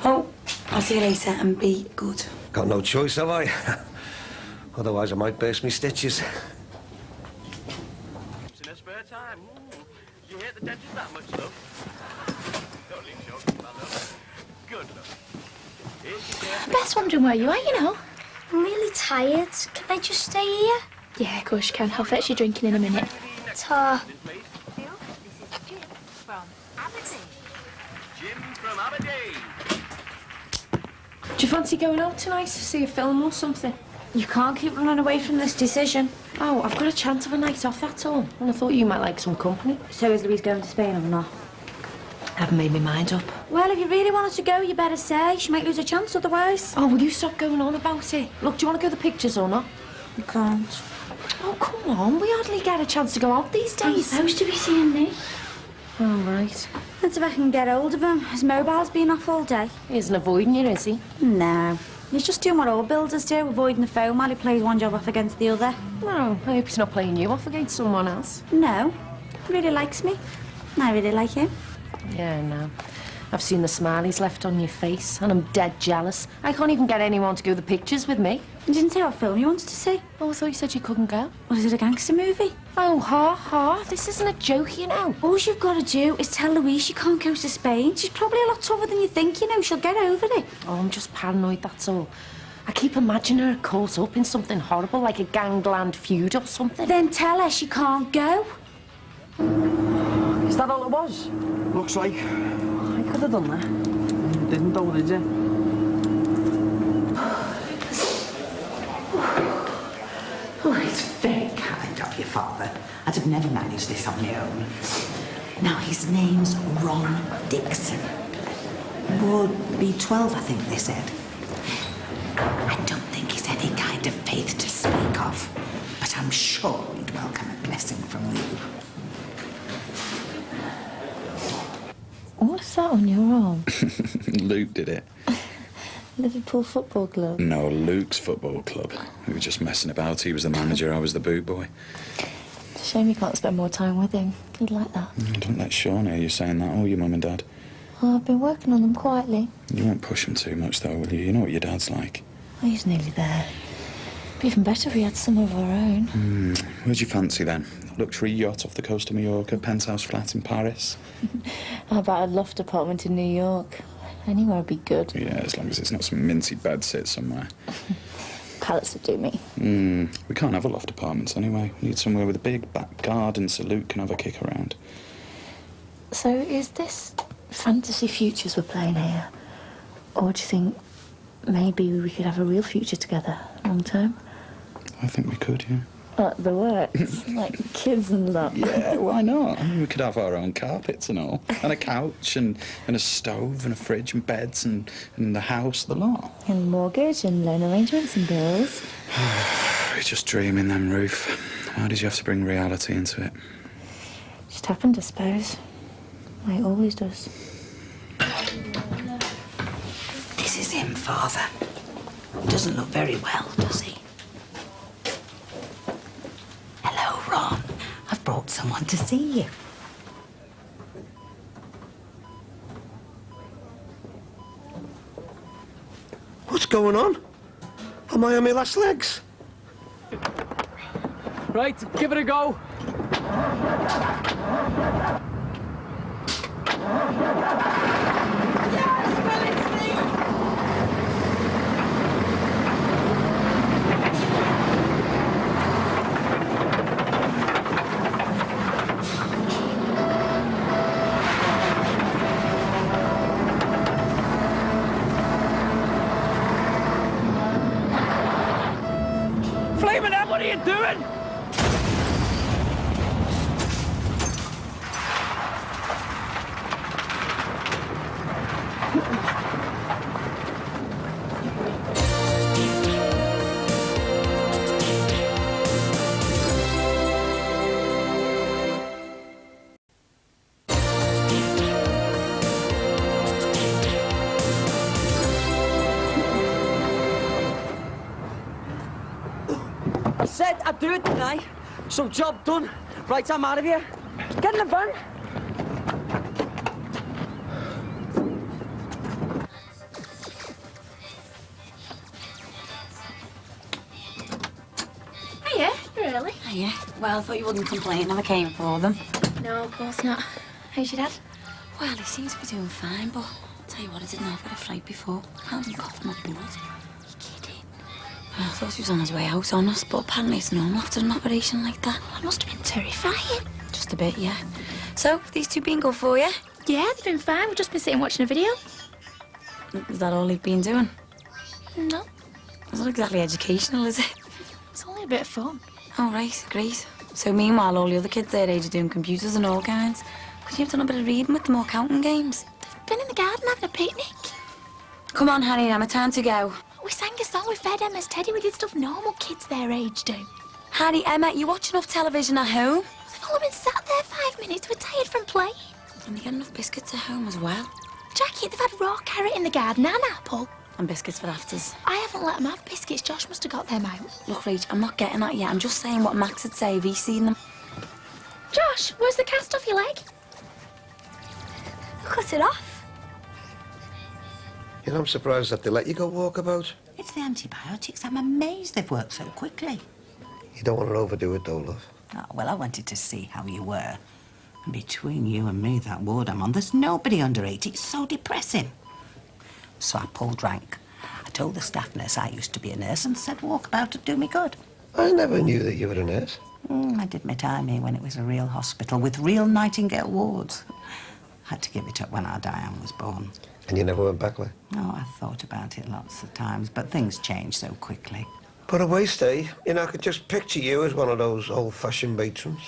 Oh, I'll see you later and be good. Got no choice, have I? Otherwise I might burst me stitches. In her spare time. You hate the dentist that much, love? Don't leave joking, my love. Good, love. Here's your dear. Beth's wondering where you are, you know. I'm really tired. Can I just stay here? Yeah, of course you can. I'll fetch you drinking in a minute. Ta. Jim from Aberdeen. Do you fancy going out tonight to see a film or something? You can't keep running away from this decision. Oh, I've got a chance of a night off, that's all. And I thought you might like some company. So is Louise going to Spain or not? I haven't made my mind up. Well, if you really wanted to go, you better say. She might lose her chance otherwise. Oh, will you stop going on about it? Look, do you want to go to the pictures or not? You can't. Oh, come on. We hardly get a chance to go out these days. I'm supposed to be seeing Nick. Oh, right. Let's see if I can get hold of him. His mobile's been off all day. He isn't avoiding you, is he? No. He's just doing what all builders do, avoiding the phone while he plays one job off against the other. No, I hope he's not playing you off against someone else. No. He really likes me. I really like him. Yeah, no. I've seen the smile he's left on your face, and I'm dead jealous. I can't even get anyone to go to the pictures with me. You didn't say what film you wanted to see. Oh, I thought you said you couldn't go. Was it a gangster movie? Oh, ha. This isn't a joke, you know. All you've got to do is tell Louise she can't go to Spain. She's probably a lot tougher than you think, you know. She'll get over it. Oh, I'm just paranoid, that's all. I keep imagining her caught up in something horrible, like a gangland feud or something. Then tell her she can't go. Is that all it was? Looks like. I could have done that. You didn't, though, did you? Oh, it's very kind of your father. I'd have never managed this on my own. Now, his name's Ron Dixon. Would be 12, I think they said. I don't think he's any kind of faith to speak of, but I'm sure he'd welcome a blessing from you. What's that on your arm? Luke did it. Liverpool Football Club? No, Luke's football club. We were just messing about. He was the manager, I was the boot boy. It's a shame you can't spend more time with him. He'd like that. Don't let Sean hear you saying that, or your mum and dad. Well, I've been working on them quietly. You won't push him too much, though, will you? You know what your dad's like. Oh, he's nearly there. It'd be even better if we had some of our own. Where'd you fancy, then? Luxury yacht off the coast of Mallorca, penthouse flat in Paris? How about a loft apartment in New York? Anywhere would be good. Yeah, as long as it's not some minty bed sit somewhere. pallets would do me. We can't have a loft apartments anyway. We need somewhere with a big back garden so Luke can have a kick around. So is this fantasy futures we're playing here? Or do you think maybe we could have a real future together long term? I think we could, yeah. Like the works, like kids and that. Yeah, why not? I mean, we could have our own carpets and all, and a couch, and a stove, and a fridge, and beds, and the house, the lot. And mortgage, and loan arrangements, and bills. We're just dreaming then, Ruth. Why did you have to bring reality into it? Just happened, I suppose. Like it always does. This is him, Father. Doesn't look very well, does he? Hello, Ron. I've brought someone to see you. What's going on? Am I on my last legs? Right, give it a go. Flaming out, what are you doing? I said I'd do it tonight. So job done. Right, I'm out of here. Get in the van. Hiya, really? Yeah, well, I thought you wouldn't complain if I came for them. No, of course not. How's your dad? Well, he seems to be doing fine, but I'll tell you what, I didn't know I've had a fright before. Can't even cough my blood. I thought he was on his way out, honest, but apparently it's normal after an operation like that. That must have been terrifying. Just a bit, yeah. So, these two been good for you? Yeah, they've been fine. We've just been sitting watching a video. Is that all you've been doing? No, It's not exactly educational, is it? it's only a bit of fun. Oh, right, great. So, meanwhile, all the other kids their age are doing computers and all kinds. Could you have done a bit of reading with them or counting games? They've been in the garden having a picnic. Come on, Harry, Emma, time to go. We sang a song, we fed Emma's Teddy, we did stuff normal kids their age do. Harry, Emma, you watch enough television at home? They've only been sat there 5 minutes, we're tired from playing. And they get enough biscuits at home as well. Jackie, they've had raw carrot in the garden and apple. And biscuits for afters. I haven't let them have biscuits, Josh must have got them out. Look, Rach, I'm not getting that yet. I'm just saying what Max would say if he's seen them. Josh, where's the cast off your leg? Cut it off. You know, I'm surprised that they let you go walkabout. It's the antibiotics. I'm amazed they've worked so quickly. You don't want to overdo it, though, love. Oh, well, I wanted to see how you were. And between you and me, that ward I'm on, there's nobody under 80. It's so depressing. So I pulled rank. I told the staff nurse I used to be a nurse and said walkabout would do me good. I never knew that you were a nurse. I did my time here when it was a real hospital with real Nightingale wards. I had to give it up when our Diane was born. And you never went back there? No, I thought about it lots of times, but things change so quickly. But a waste, eh? You know, I could just picture you as one of those old-fashioned matrons.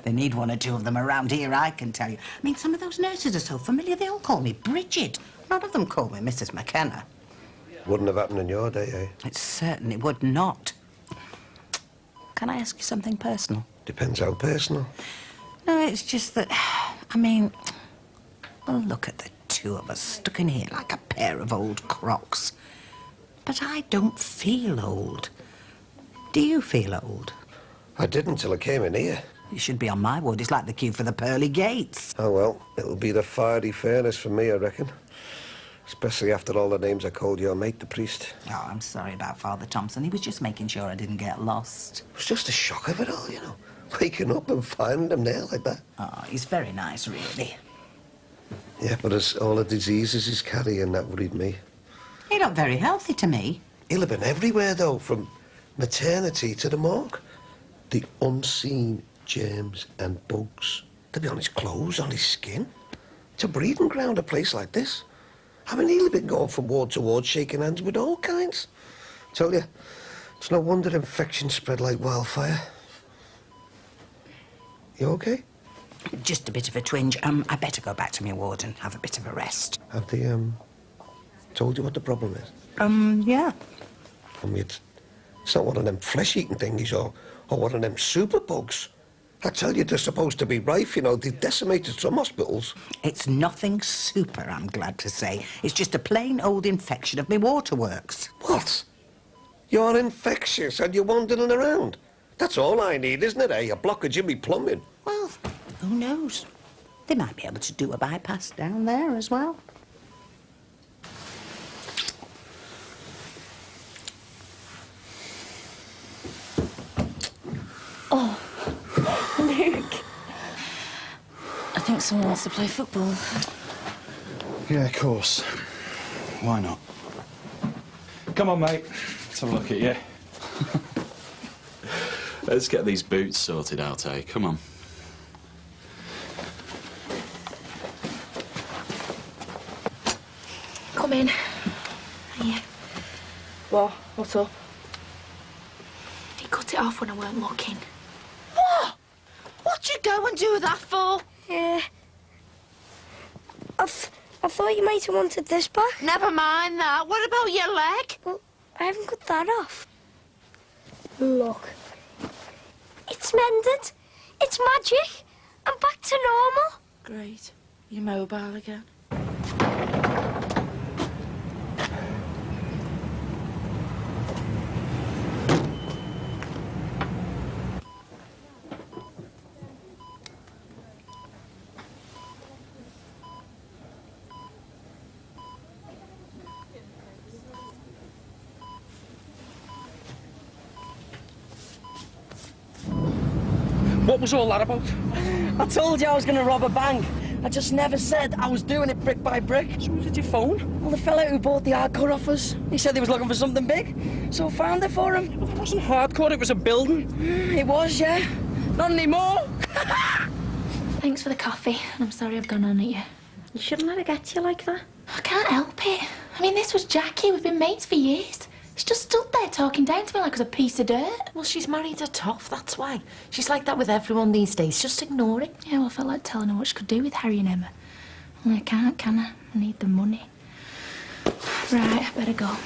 They need one or two of them around here, I can tell you. I mean, some of those nurses are so familiar, they all call me Bridget. None of them call me Mrs. McKenna. Wouldn't have happened in your day, eh? It certainly would not. Can I ask you something personal? Depends how personal. No, it's just that, I mean, well, look at the two of us stuck in here like a pair of old crocs. But I don't feel old. Do you feel old? I didn't till I came in here. You should be on my ward. It's like the queue for the pearly gates. Oh, well, it'll be the fiery furnace for me, I reckon. Especially after all the names I called your mate, the priest. Oh, I'm sorry about Father Thompson. He was just making sure I didn't get lost. It was just the shock of it all, you know. Waking up and finding him there like that. Oh, he's very nice, really. Yeah, but it's all the diseases he's carrying that worried me. He looked very healthy to me. He'll have been everywhere, though, from maternity to the morgue. The unseen germs and bugs. They'll be on his clothes, on his skin. It's a breeding ground, a place like this. I mean, he'll have been going from ward to ward, shaking hands with all kinds. Tell you, it's no wonder infections spread like wildfire. You okay? Just a bit of a twinge. I better go back to my ward and have a bit of a rest. Have they, told you what the problem is? Yeah. I mean, it's not one of them flesh-eating things or one of them superbugs. I tell you, they're supposed to be rife, you know. They've decimated some hospitals. It's nothing super, I'm glad to say. It's just a plain old infection of my waterworks. What? You're infectious and you're wandering around. That's all I need, isn't it, eh? A blockage in me plumbing. Well, who knows? They might be able to do a bypass down there as well. Oh, Luke. I think someone wants to play football. Yeah, of course. Why not? Come on, mate. Let's have a look at you. Let's get these boots sorted out, eh? Come on. Come in. Yeah. What? What's up? He cut it off when I weren't looking. What? What'd you go and do that for? Yeah. I thought you might have wanted this back. Never mind that. What about your leg? Well, I haven't cut that off. Look. It's mended. It's magic. I'm back to normal. Great. You're mobile again. What was all that about? I told you I was going to rob a bank. I just never said I was doing it brick by brick. So who did you phone? Well, the fella who bought the hardcore off us. He said he was looking for something big, so I found it for him. It wasn't hardcore, it was a building. It was, yeah. Not anymore. Thanks for the coffee. I'm sorry I've gone on at you. You shouldn't let it get to you like that. I can't help it. I mean, this was Jackie. We've been mates for years. She just stood there talking down to me like I was a piece of dirt. Well, she's married a toff, that's why. She's like that with everyone these days. Just ignore it. Yeah, well, I felt like telling her what she could do with Harry and Emma. Well, I can't, can I? I need the money. Right, I better go.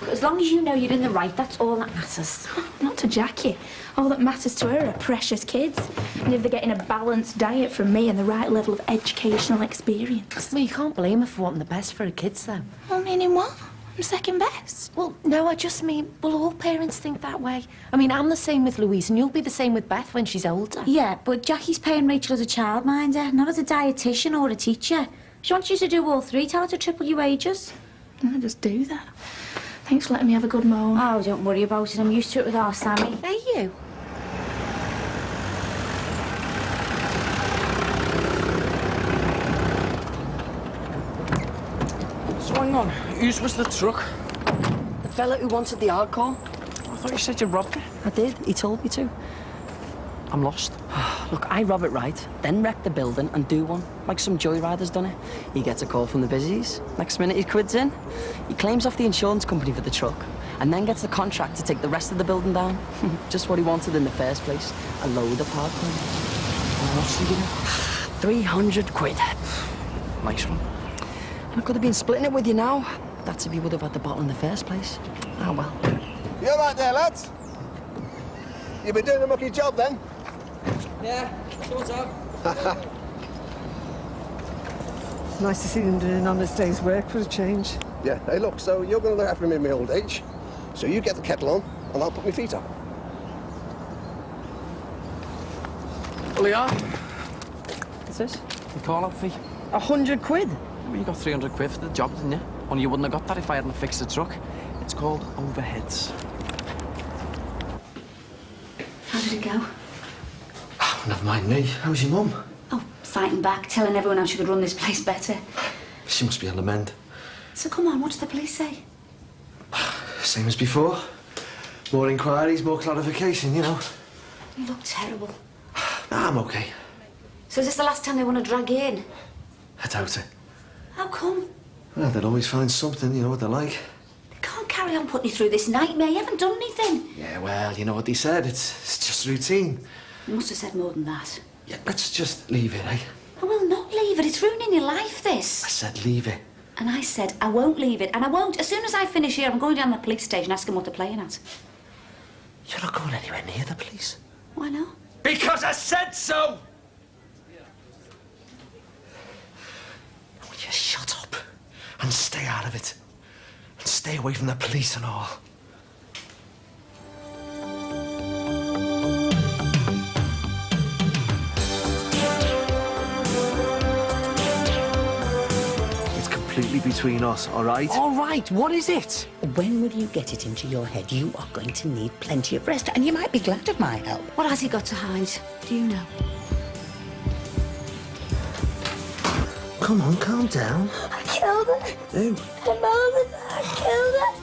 As long as you know you're in the right, that's all that matters. Not to Jackie. All that matters to her are precious kids. And if they're getting a balanced diet from me and the right level of educational experience. Well, you can't blame her for wanting the best for her kids, though. Well, meaning what? I'm second best. Well, no, I just mean, well, all parents think that way. I mean, I'm the same with Louise, and you'll be the same with Beth when she's older. Yeah, but Jackie's paying Rachel as a childminder, not as a dietitian or a teacher. She wants you to do all three. Tell her to triple your wages. I'll just do that. Thanks for letting me have a good moan. Oh, don't worry about it. I'm used to it with our Sammy. Hey, you. So hang on, whose was the truck? The fella who wanted the hardcore. I thought you said you robbed it. I did. He told me to. I'm lost. Look, I rob it right, then wreck the building and do one, like some joyrider's done it. He gets a call from the busies. Next minute, he quids in. He claims off the insurance company for the truck, and then gets the contract to take the rest of the building down. Just what he wanted in the first place, a load of hardcore. What's he giving? 300 quid. Nice one. I could have been splitting it with you now. That's if you would have had the bottle in the first place. Ah, well. You all right there, lads? You been doing a mucky job, then? Yeah, sort of. Nice to see them doing an honest day's work for a change. Yeah. Hey, look, so you're going to look after me in my old age. So you get the kettle on, and I'll put my feet up. Well, yeah. What's this? The call-out fee. 100 quid? Well, you got 300 quid for the job, didn't you? Only you wouldn't have got that if I hadn't fixed the truck. It's called overheads. How did it go? Oh, never mind me. How's your mum? Oh, fighting back, telling everyone how she could run this place better. She must be on the mend. So come on, what did the police say? Same as before. More inquiries, more clarification, you know. You look terrible. Nah, I'm okay. So is this the last time they want to drag you in? I doubt it. How come? Well, they'll always find something, you know what they're like. They can't carry on putting you through this nightmare. You haven't done anything. Yeah, well, you know what they said. It's just routine. You must have said more than that. Yeah, let's just leave it, eh? I will not leave it. It's ruining your life, this. I said leave it. And I said I won't leave it. And I won't. As soon as I finish here, I'm going down to the police station asking what they're playing at. You're not going anywhere near the police. Why not? Because I said so! Will you shut up and stay out of it? And stay away from the police and all. It's completely between us, all right? All right, what is it? When will you get it into your head you are going to need plenty of rest, and you might be glad of my help. What has he got to hide? Do you know? Come on, calm down. I killed her. Who? My mother, I killed her.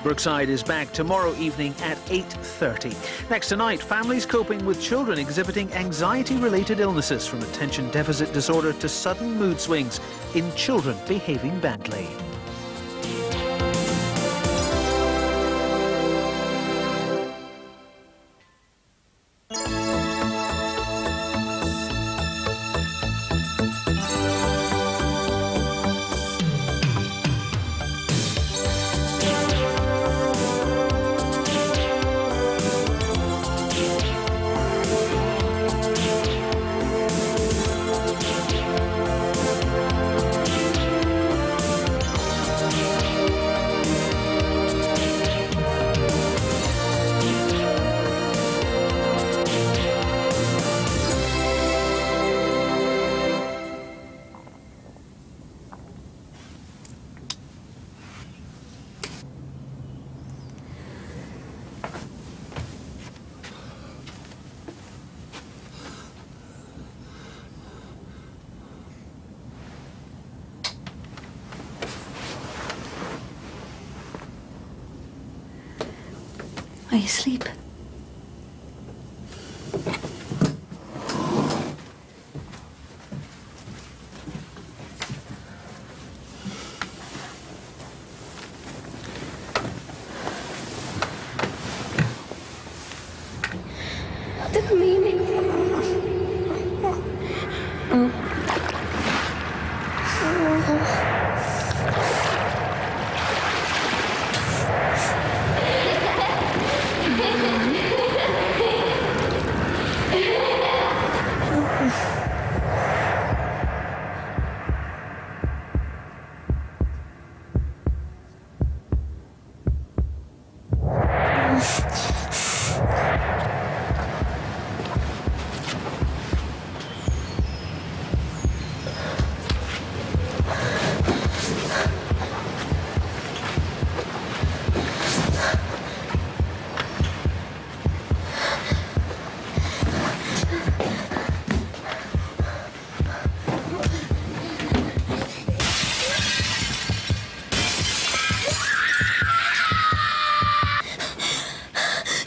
Brookside is back tomorrow evening at 8:30. Next tonight, families coping with children exhibiting anxiety-related illnesses from attention deficit disorder to sudden mood swings in children behaving badly. Are you asleep? I didn't mean it.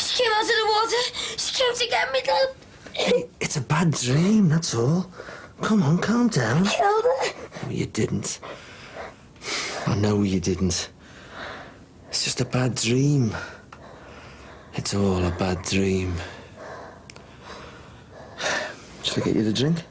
She came out of the water. She came to get me, Dad. Hey, it's a bad dream, that's all. Come on, calm down. I killed her. No, you didn't. I know you didn't. It's just a bad dream. It's all a bad dream. Shall I get you the drink?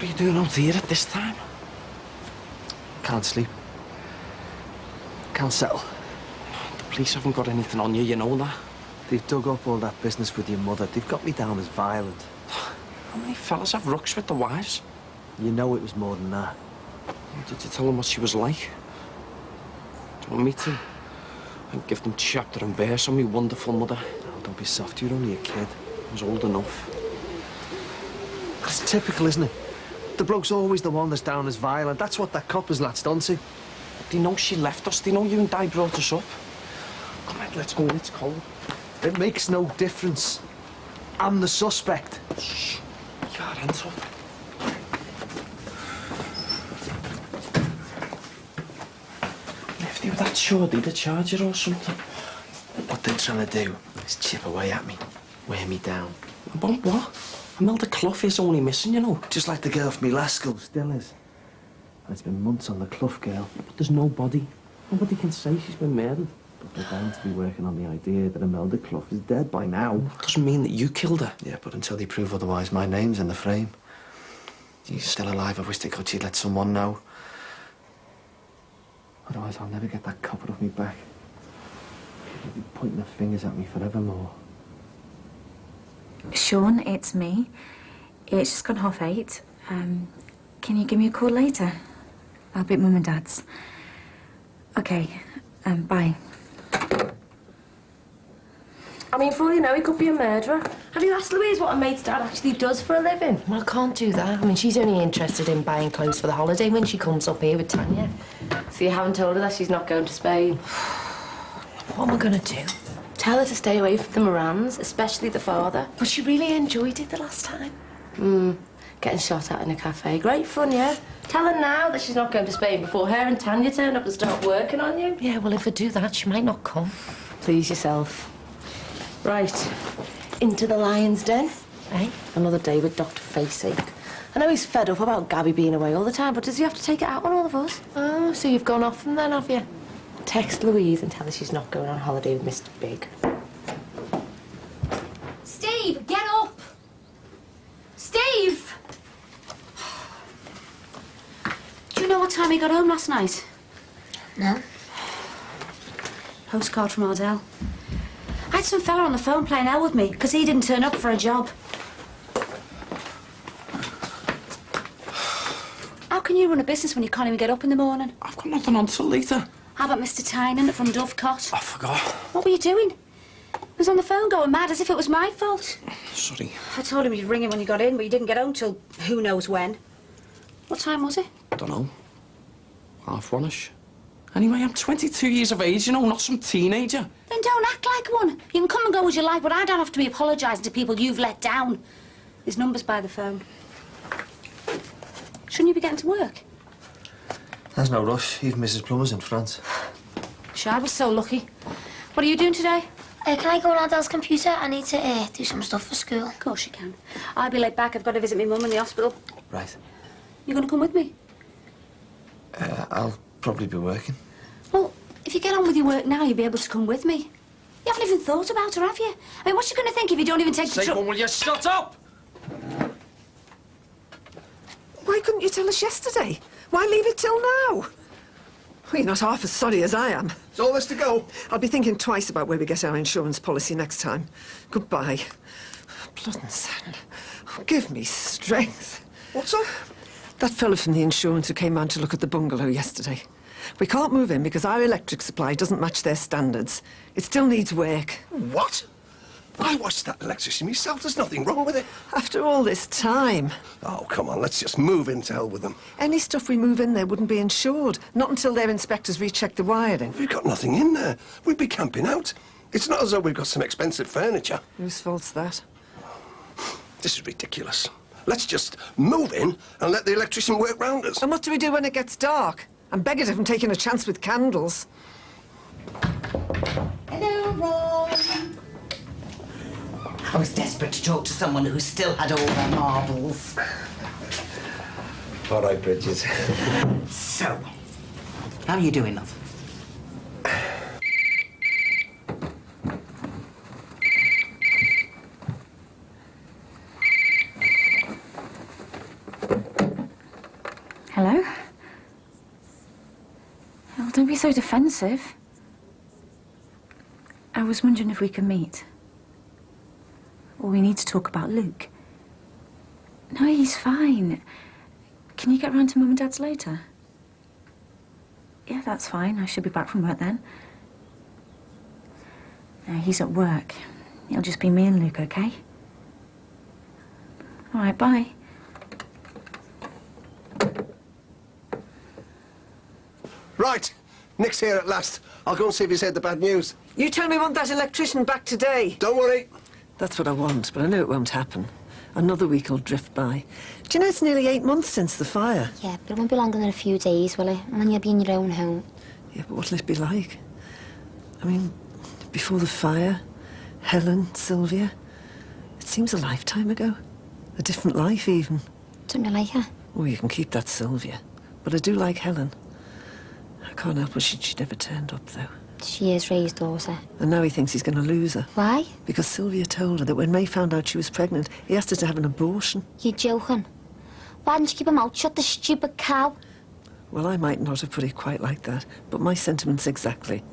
What are you doing out here at this time? Can't sleep. Can't settle. The police haven't got anything on you, you know that. They've dug up all that business with your mother. They've got me down as violent. How many fellas have rooks with the wives? You know it was more than that. Did you tell them what she was like? Do you want me to? I'd give them chapter and verse on me wonderful mother. Oh, don't be soft. You're only a kid. I was old enough. That's typical, isn't it? The bloke's always the one that's down as violent. That's what that cop has latched onto. They know she left us. They know you and Di brought us up. Come on, let's go. It's cold. It makes no difference. I'm the suspect. Shh. Your hands up. If they were that sure they'd have charged you or something. What they're trying to do is chip away at me. Wear me down. About what? Imelda Clough is only missing, you know. Just like the girl from me last school still is. And it's been months on the Clough girl. But there's no body. Nobody can say she's been murdered. But they're bound to be working on the idea that Imelda Clough is dead by now. Doesn't mean that you killed her. Yeah, but until they prove otherwise, my name's in the frame. She's still alive. I wish they could. She'd let someone know. Otherwise, I'll never get that copper off me back. They'll be pointing their fingers at me forevermore. Sean, it's me. It's just gone 8:30. Can you give me a call later? I'll be at Mum and Dad's. Okay, bye. I mean, for all you know, he could be a murderer. Have you asked Louise what her mate's dad actually does for a living? Well, I can't do that. I mean, she's only interested in buying clothes for the holiday when she comes up here with Tanya. So you haven't told her that she's not going to Spain? What am I going to do? Tell her to stay away from the Morans, especially the father. But she really enjoyed it the last time. Getting shot at in a cafe. Great fun, yeah? Tell her now that she's not going to Spain before her and Tanya turn up and start working on you. Yeah, well, if I do that, she might not come. Please yourself. Right. Into the lion's den. Eh? Another day with Dr. Faceache. I know he's fed up about Gabby being away all the time, but does he have to take it out on all of us? Oh, so you've gone off them then, have you? Text Louise and tell her she's not going on holiday with Mr. Big. Steve, get up! Steve! Do you know what time he got home last night? No. Postcard from Ardell. I had some fella on the phone playing hell with me because he didn't turn up for a job. How can you run a business when you can't even get up in the morning? I've got nothing on till later. How about Mr. Tynan from Dovecot? I forgot. What were you doing? He was on the phone going mad as if it was my fault. Sorry. I told him you'd ring him when you got in, but you didn't get home till who knows when. What time was it? Dunno. 1:30ish. Anyway, I'm 22 years of age, you know, not some teenager. Then don't act like one. You can come and go as you like, but I don't have to be apologising to people you've let down. His number's by the phone. Shouldn't you be getting to work? There's no rush. Even Mrs. Plummer's in France. Shad was so lucky. What are you doing today? Can I go on Adele's computer? I need to do some stuff for school. Of course you can. I'll be late back. I've got to visit my mum in the hospital. Right. You going to come with me? I'll probably be working. Well, if you get on with your work now, you'll be able to come with me. You haven't even thought about her, have you? I mean, what's she going to think if you don't even take the trouble? Will you shut up? Why couldn't you tell us yesterday? Why leave it till now? Well, you're not half as sorry as I am. It's all this to go. I'll be thinking twice about where we get our insurance policy next time. Goodbye. Blood and sand. Oh, give me strength. What's up? That fella from the insurance who came round to look at the bungalow yesterday. We can't move in because our electric supply doesn't match their standards. It still needs work. What? I watched that electrician myself. There's nothing wrong with it. After all this time. Oh, come on. Let's just move in to hell with them. Any stuff we move in there wouldn't be insured. Not until their inspectors recheck the wiring. We've got nothing in there. We'd be camping out. It's not as though we've got some expensive furniture. Whose fault's that? This is ridiculous. Let's just move in and let the electrician work round us. And what do we do when it gets dark? I'm begging her from taking a chance with candles. Hello, Ron. I was desperate to talk to someone who still had all their marbles. All right, Bridget. So, how are you doing, love? be so defensive. I was wondering if we could meet. Well, we need to talk about Luke. No, he's fine. Can you get round to Mum and Dad's later? Yeah, that's fine. I should be back from work then. No, he's at work. It'll just be me and Luke, okay? All right, bye. Right. Nick's here at last. I'll go and see if he's heard the bad news. You tell me you want that electrician back today. Don't worry. That's what I want, but I know it won't happen. Another week will drift by. Do you know it's nearly 8 months since the fire? Yeah, but it won't be longer than a few days, will it? And then you'll be in your own home. Yeah, but what'll it be like? I mean, before the fire, Helen, Sylvia. It seems a lifetime ago. A different life, even. Don't you like her? Oh, you can keep that Sylvia. But I do like Helen. I can't help it, she never turned up, though. She is Ray's daughter. And now he thinks he's going to lose her. Why? Because Sylvia told her that when May found out she was pregnant, he asked her to have an abortion. You're joking. Why didn't you keep him out? Shut the stupid cow. Well, I might not have put it quite like that, but my sentiments exactly.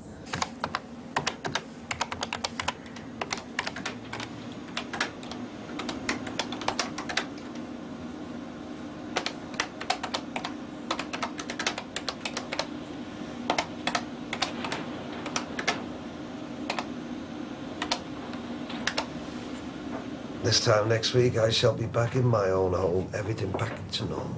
This time next week, I shall be back in my own home, everything back to normal.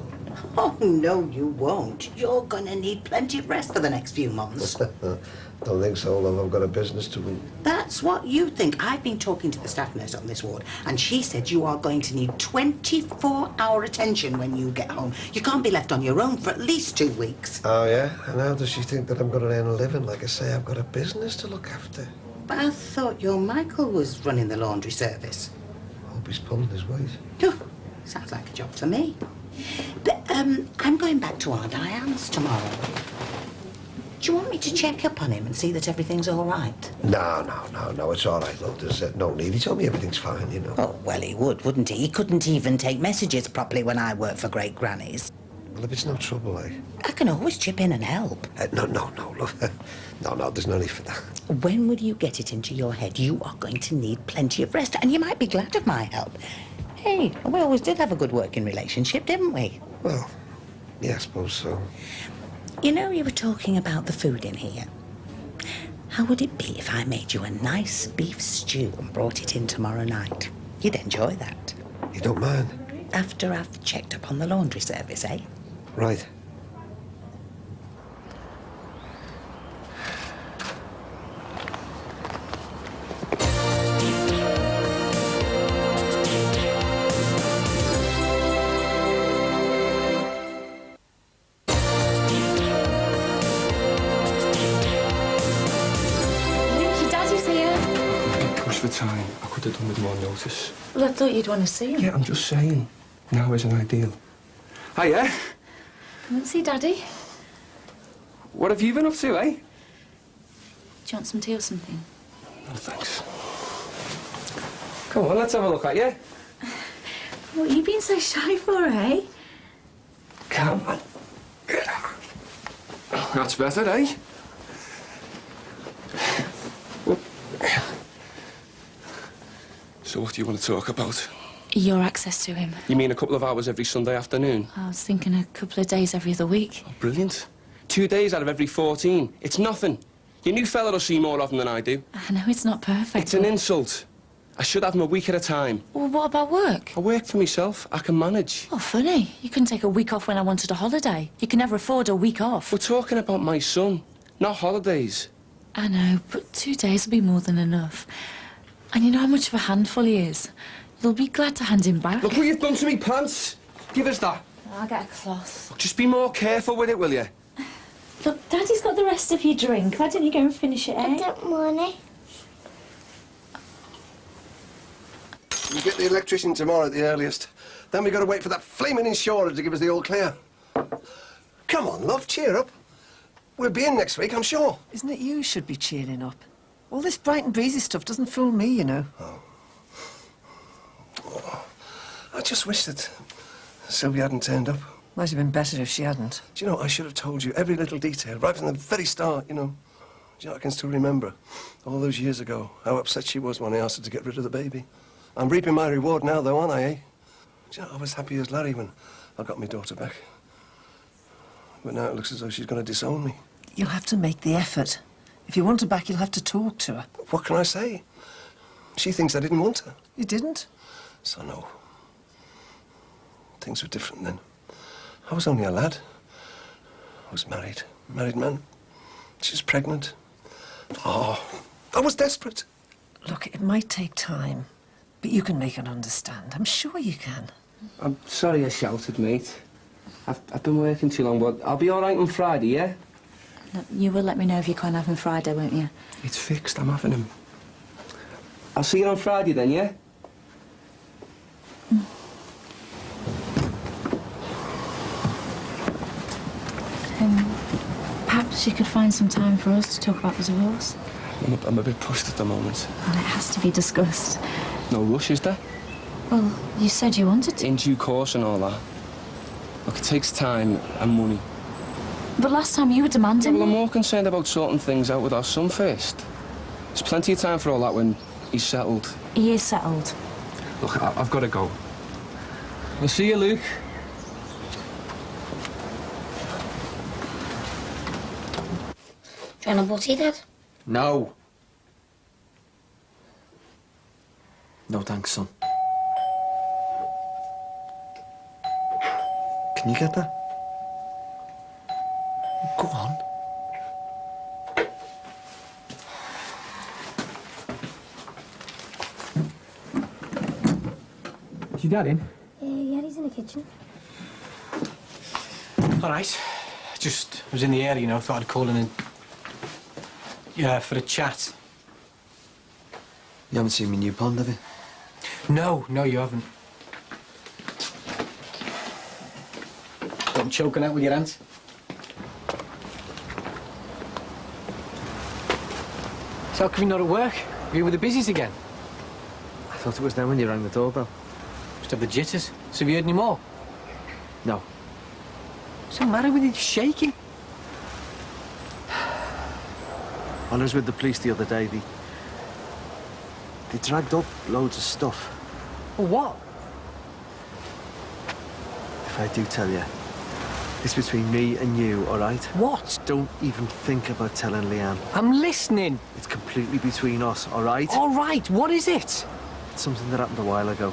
Oh, no, you won't. You're gonna need plenty of rest for the next few months. Don't think so, love. I've got a business to run. That's what you think. I've been talking to the staff nurse on this ward, and she said you are going to need 24-hour attention when you get home. You can't be left on your own for at least 2 weeks. Oh, yeah? And how does she think that I'm going to earn a living? Like I say, I've got a business to look after. But I thought your Michael was running the laundry service. I hope he's pulling his weight. Phew, sounds like a job for me. But, I'm going back to Aunt Diane's tomorrow. Do you want me to check up on him and see that everything's all right? No, it's all right, love. There's no need. He told me everything's fine, you know. Oh, well, he would, wouldn't he? He couldn't even take messages properly when I worked for Great Granny's. Well, if it's no trouble, I can always chip in and help. No, love. No, there's no need for that. When will you get it into your head you are going to need plenty of rest, and you might be glad of my help? Hey, we always did have a good working relationship, didn't we? Well, yeah, I suppose so. You know, you were talking about the food in here. How would it be if I made you a nice beef stew and brought it in tomorrow night? You'd enjoy that. You don't mind? After I've checked up on the laundry service, eh? Right. For time, I could have done with more notice. Well, I thought you'd want to see him. Yeah, I'm just saying. Now isn't ideal. Hiya. Come and see Daddy. What have you been up to, eh? Do you want some tea or something? No, thanks. Come on, let's have a look at you. What have you been so shy for, eh? Come on. That's better, eh? So what do you want to talk about? Your access to him. You mean a couple of hours every Sunday afternoon? I was thinking a couple of days every other week. Oh, brilliant. 2 days out of every 14. It's nothing. Your new fella will see more often than I do. I know it's not perfect. It's an insult. I should have him a week at a time. Well, what about work? I work for myself. I can manage. Oh, funny. You couldn't take a week off when I wanted a holiday. You can never afford a week off. We're talking about my son, not holidays. I know, but 2 days will be more than enough. And you know how much of a handful he is. You'll be glad to hand him back. Look what you've done to me pants. Give us that. I'll get a cloth. Just be more careful with it, will you? Look, Daddy's got the rest of your drink. Why don't you go and finish it, eh? I don't want it. You get the electrician tomorrow at the earliest. Then we got to wait for that flaming insurer to give us the all clear. Come on, love, cheer up. We'll be in next week, I'm sure. Isn't it you should be cheering up? All this bright and breezy stuff doesn't fool me, you know. Oh, I just wish that Sylvia hadn't turned up. Might have been better if she hadn't. Do you know, I should have told you every little detail, right from the very start, you know. Do you know, I can still remember, all those years ago, how upset she was when I asked her to get rid of the baby. I'm reaping my reward now, though, aren't I, eh? Do you know, I was happy as Larry when I got my daughter back. But now it looks as though she's going to disown me. You'll have to make the effort. If you want her back, you'll have to talk to her. What can I say? She thinks I didn't want her. You didn't? So, no. Things were different then. I was only a lad. I was married man. She's pregnant. Oh, I was desperate. Look, it might take time, but you can make her understand. I'm sure you can. I'm sorry I shouted, mate. I've been working too long, but I'll be all right on Friday, yeah? Look, you will let me know if you can't have him Friday, won't you? It's fixed, I'm having him. I'll see you on Friday then, yeah? Perhaps you could find some time for us to talk about the divorce. I'm a bit pushed at the moment. Well, it has to be discussed. No rush, is there? Well, you said you wanted to. In due course and all that. Look, it takes time and money. But last time you were demanding... Well, I'm more concerned about sorting things out with our son first. There's plenty of time for all that when he's settled. He is settled. Look, I've got to go. I'll see you, Luke. Do you want a butty, Dad? No. No thanks, son. Can you get that? Go on. Is your dad in? Yeah, he's in the kitchen. All right. Just was in the area, you know, thought I'd call in and... Yeah, for a chat. You haven't seen my new pond, have you? No, you haven't. Got choking out with your aunt? So how come you're not at work? You with the busies again? I thought it was then when you rang the doorbell. Must have the jitters. So have you heard any more? No. What's the matter with you? Shaking? When I was with the police the other day, they dragged up loads of stuff. Well, what? If I do tell you, it's between me and you, all right? What? Don't even think about telling Leanne. I'm listening. It's completely between us, all right? All right, what is it? It's something that happened a while ago.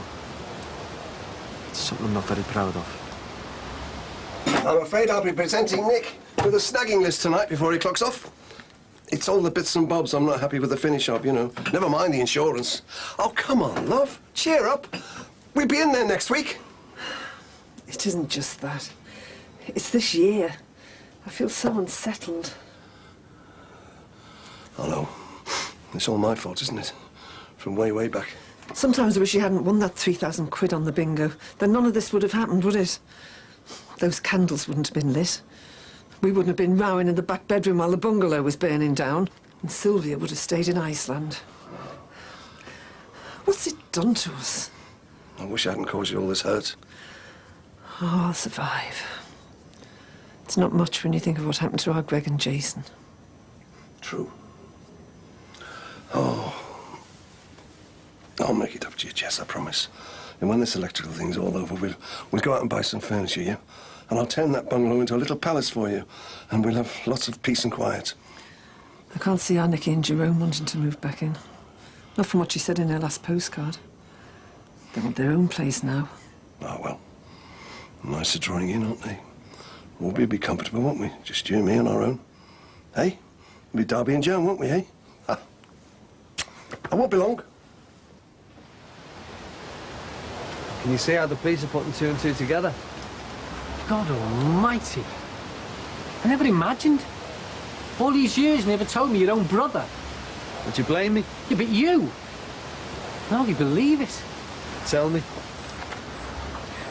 It's something I'm not very proud of. I'm afraid I'll be presenting Nick with a snagging list tonight before he clocks off. It's all the bits and bobs I'm not happy with the finish of, you know. Never mind the insurance. Oh, come on, love. Cheer up. We'll be in there next week. It isn't just that. It's this year. I feel so unsettled. I know. It's all my fault, isn't it? From way, way back. Sometimes I wish you hadn't won that 3,000 quid on the bingo. Then none of this would have happened, would it? Those candles wouldn't have been lit. We wouldn't have been rowing in the back bedroom while the bungalow was burning down. And Sylvia would have stayed in Iceland. What's it done to us? I wish I hadn't caused you all this hurt. Oh, I'll survive. It's not much when you think of what happened to our Greg and Jason. True. Oh. I'll make it up to you, Jess, I promise. And when this electrical thing's all over, we'll go out and buy some furniture, yeah? And I'll turn that bungalow into a little palace for you. And we'll have lots of peace and quiet. I can't see Annika and Jerome wanting to move back in. Not from what she said in her last postcard. They want their own place now. Oh, well. Nice to drawing in, aren't they? We'll be comfortable, won't we? Just you and me on our own. Hey? We'll be Darby and Joan, won't we, eh? Ah. I won't be long. Can you see how the police are putting two and two together? God almighty. I never imagined. All these years you never told me your own brother. Would you blame me? Yeah, but you. I hardly believe it. Tell me.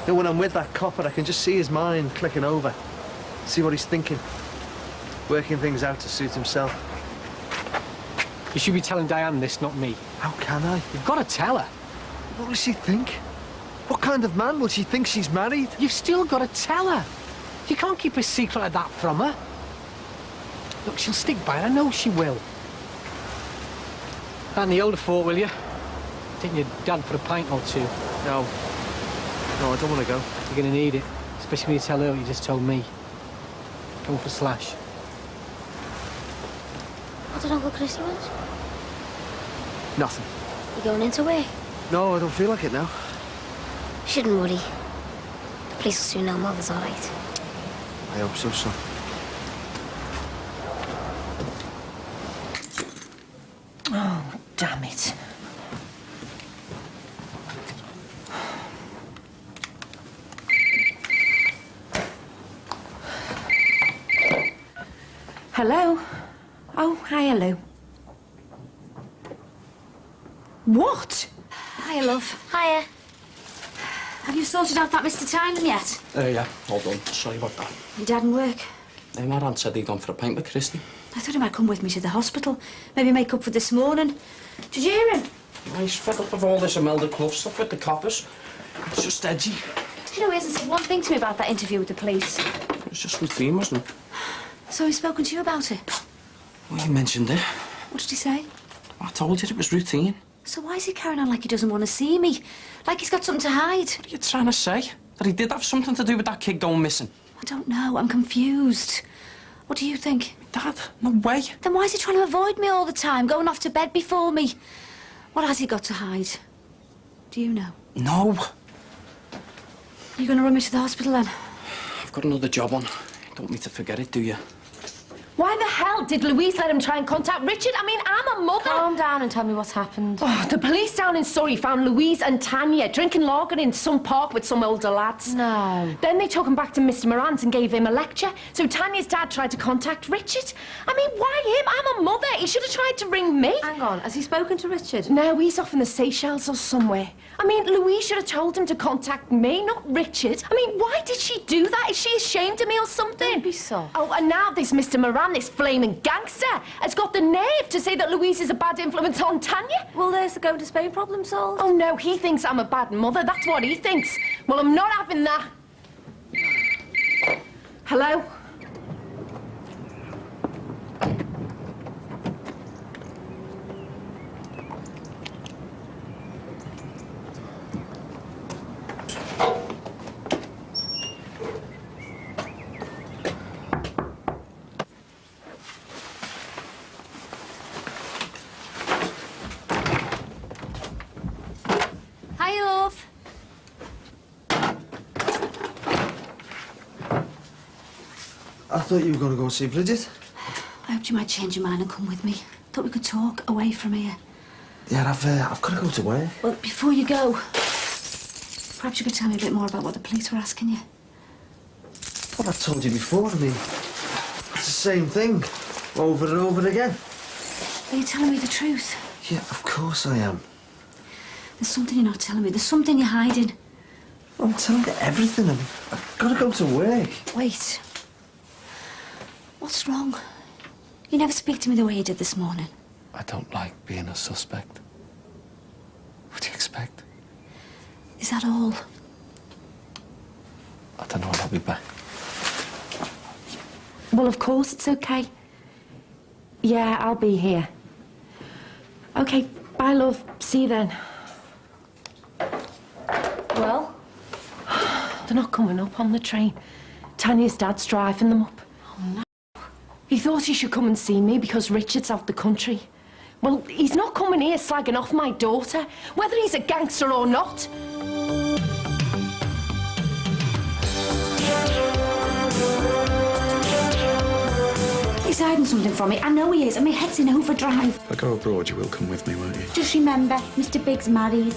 You know, when I'm with that copper, I can just see his mind clicking over. See what he's thinking. Working things out to suit himself. You should be telling Diane this, not me. How can I? You've got to tell her. What will she think? What kind of man will she think she's married? You've still got to tell her. You can't keep a secret like that from her. Look, she'll stick by it. I know she will. And the older fort, will you? Take your dad for a pint or two. No. No, I don't want to go. You're going to need it, especially when you tell her what you just told me. Going for Slash. What did Uncle Chrissy want? Nothing. You going into work? No, I don't feel like it now. Shouldn't worry. The police will soon know Mother's all right. I hope so, son. Oh, damn it. Hello? Oh, hiya, Lou. What? Hiya, love. Hiya. Have you sorted out that Mr. Tynan yet? Yeah, all done. Sorry about that. Your dad and work? My aunt said he'd gone for a pint with Christy. I thought he might come with me to the hospital. Maybe make up for this morning. Did you hear him? He's fed up with all this Imelda Clough stuff with the coppers. It's just edgy. Do you know, he hasn't said one thing to me about that interview with the police. It was just routine, wasn't it? So he's spoken to you about it? Well, you mentioned it. What did he say? I told you it was routine. So why is he carrying on like he doesn't want to see me? Like he's got something to hide? What are you trying to say? That he did have something to do with that kid going missing? I don't know. I'm confused. What do you think? Dad, no way. Then why is he trying to avoid me all the time, going off to bed before me? What has he got to hide? Do you know? No. You going to run me to the hospital then? I've got another job on. Don't need to forget it, do you? Why the hell did Louise let him try and contact Richard? I mean, I'm a mother. Calm down and tell me what's happened. Oh, the police down in Surrey found Louise and Tanya drinking lager in some park with some older lads. No. Then they took him back to Mr. Moran's and gave him a lecture. So Tanya's dad tried to contact Richard. I mean, why him? I'm a mother. He should have tried to ring me. Hang on, has he spoken to Richard? No, he's off in the Seychelles or somewhere. I mean, Louise should have told him to contact me, not Richard. I mean, why did she do that? Is she ashamed of me or something? Don't be soft. Oh, and now this Mr. Moran, this flaming gangster, has got the nerve to say that Louise is a bad influence on Tanya. Well, there's the going to Spain problem solved. Oh, no, he thinks I'm a bad mother. That's what he thinks. Well, I'm not having that. Hello? Hi, love. I thought you were going to go and see Bridget. I hoped you might change your mind and come with me. Thought we could talk away from here. Yeah, I've got to go to work. Well, before you go, perhaps you could tell me a bit more about what the police were asking you. Well, I told you before. I mean, it's the same thing, over and over again. Are you telling me the truth? Yeah, of course I am. There's something you're not telling me. There's something you're hiding. I'm telling you everything. I've got to go to work. Wait. What's wrong? You never speak to me the way you did this morning. I don't like being a suspect. What do you expect? Is that all? I don't know when I'll be back. Well, of course it's okay. Yeah, I'll be here. Okay, bye, love. See you then. Well? They're not coming up on the train. Tanya's dad's driving them up. Oh, no. He thought he should come and see me because Richard's out the country. Well, he's not coming here slagging off my daughter, whether he's a gangster or not. He's hiding something from me. I know he is, and my head's in overdrive. If I go abroad, you will come with me, won't you? Just remember, Mr. Big's married.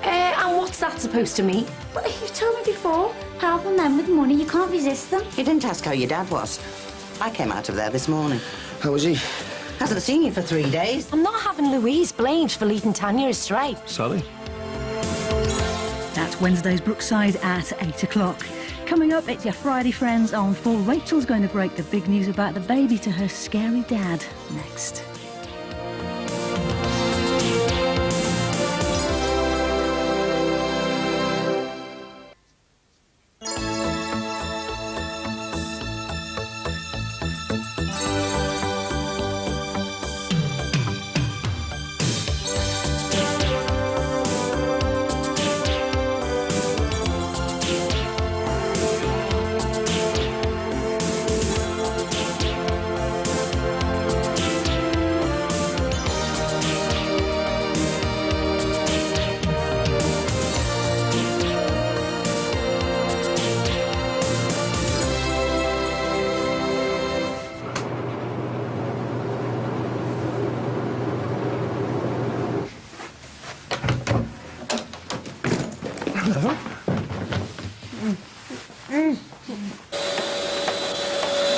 And what's that supposed to mean? But you've told me before, powerful men with money, you can't resist them. You didn't ask how your dad was. I came out of there this morning. How was he? Hasn't seen you for 3 days. I'm not having Louise blamed for leading Tanya astray. Sorry. That's Wednesday's Brookside at 8 o'clock. Coming up, it's your Friday Friends on 4. Rachel's going to break the big news about the baby to her scary dad next. Hello.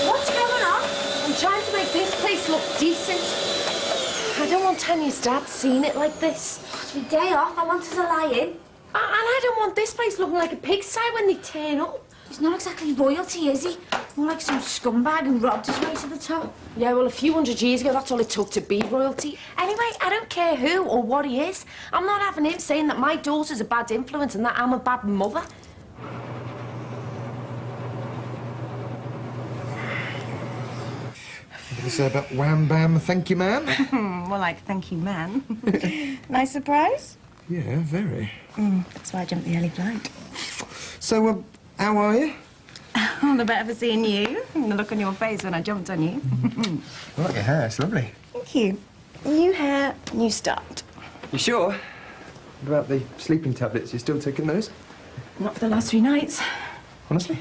What's going on? I'm trying to make this place look decent. I don't want Tanya's dad seeing it like this. It's my day off. I want us to lie in. And I don't want this place looking like a pigsty when they turn up. He's not exactly royalty, is he? More like some scumbag who robbed his way to the top. Yeah, well, a few hundred years ago, that's all it took to be royalty. Anyway, I don't care who or what he is. I'm not having him saying that my daughter's a bad influence and that I'm a bad mother. What did you say about wham bam, thank you, man? More like thank you, man. Nice surprise? Yeah, very. That's why I jumped the early flight. So, how are you? All the better for seeing you. And the look on your face when I jumped on you. I like your hair, it's lovely. Thank you. New hair, new start. You sure? What about the sleeping tablets? You still taking those? Not for the last 3 nights. Honestly?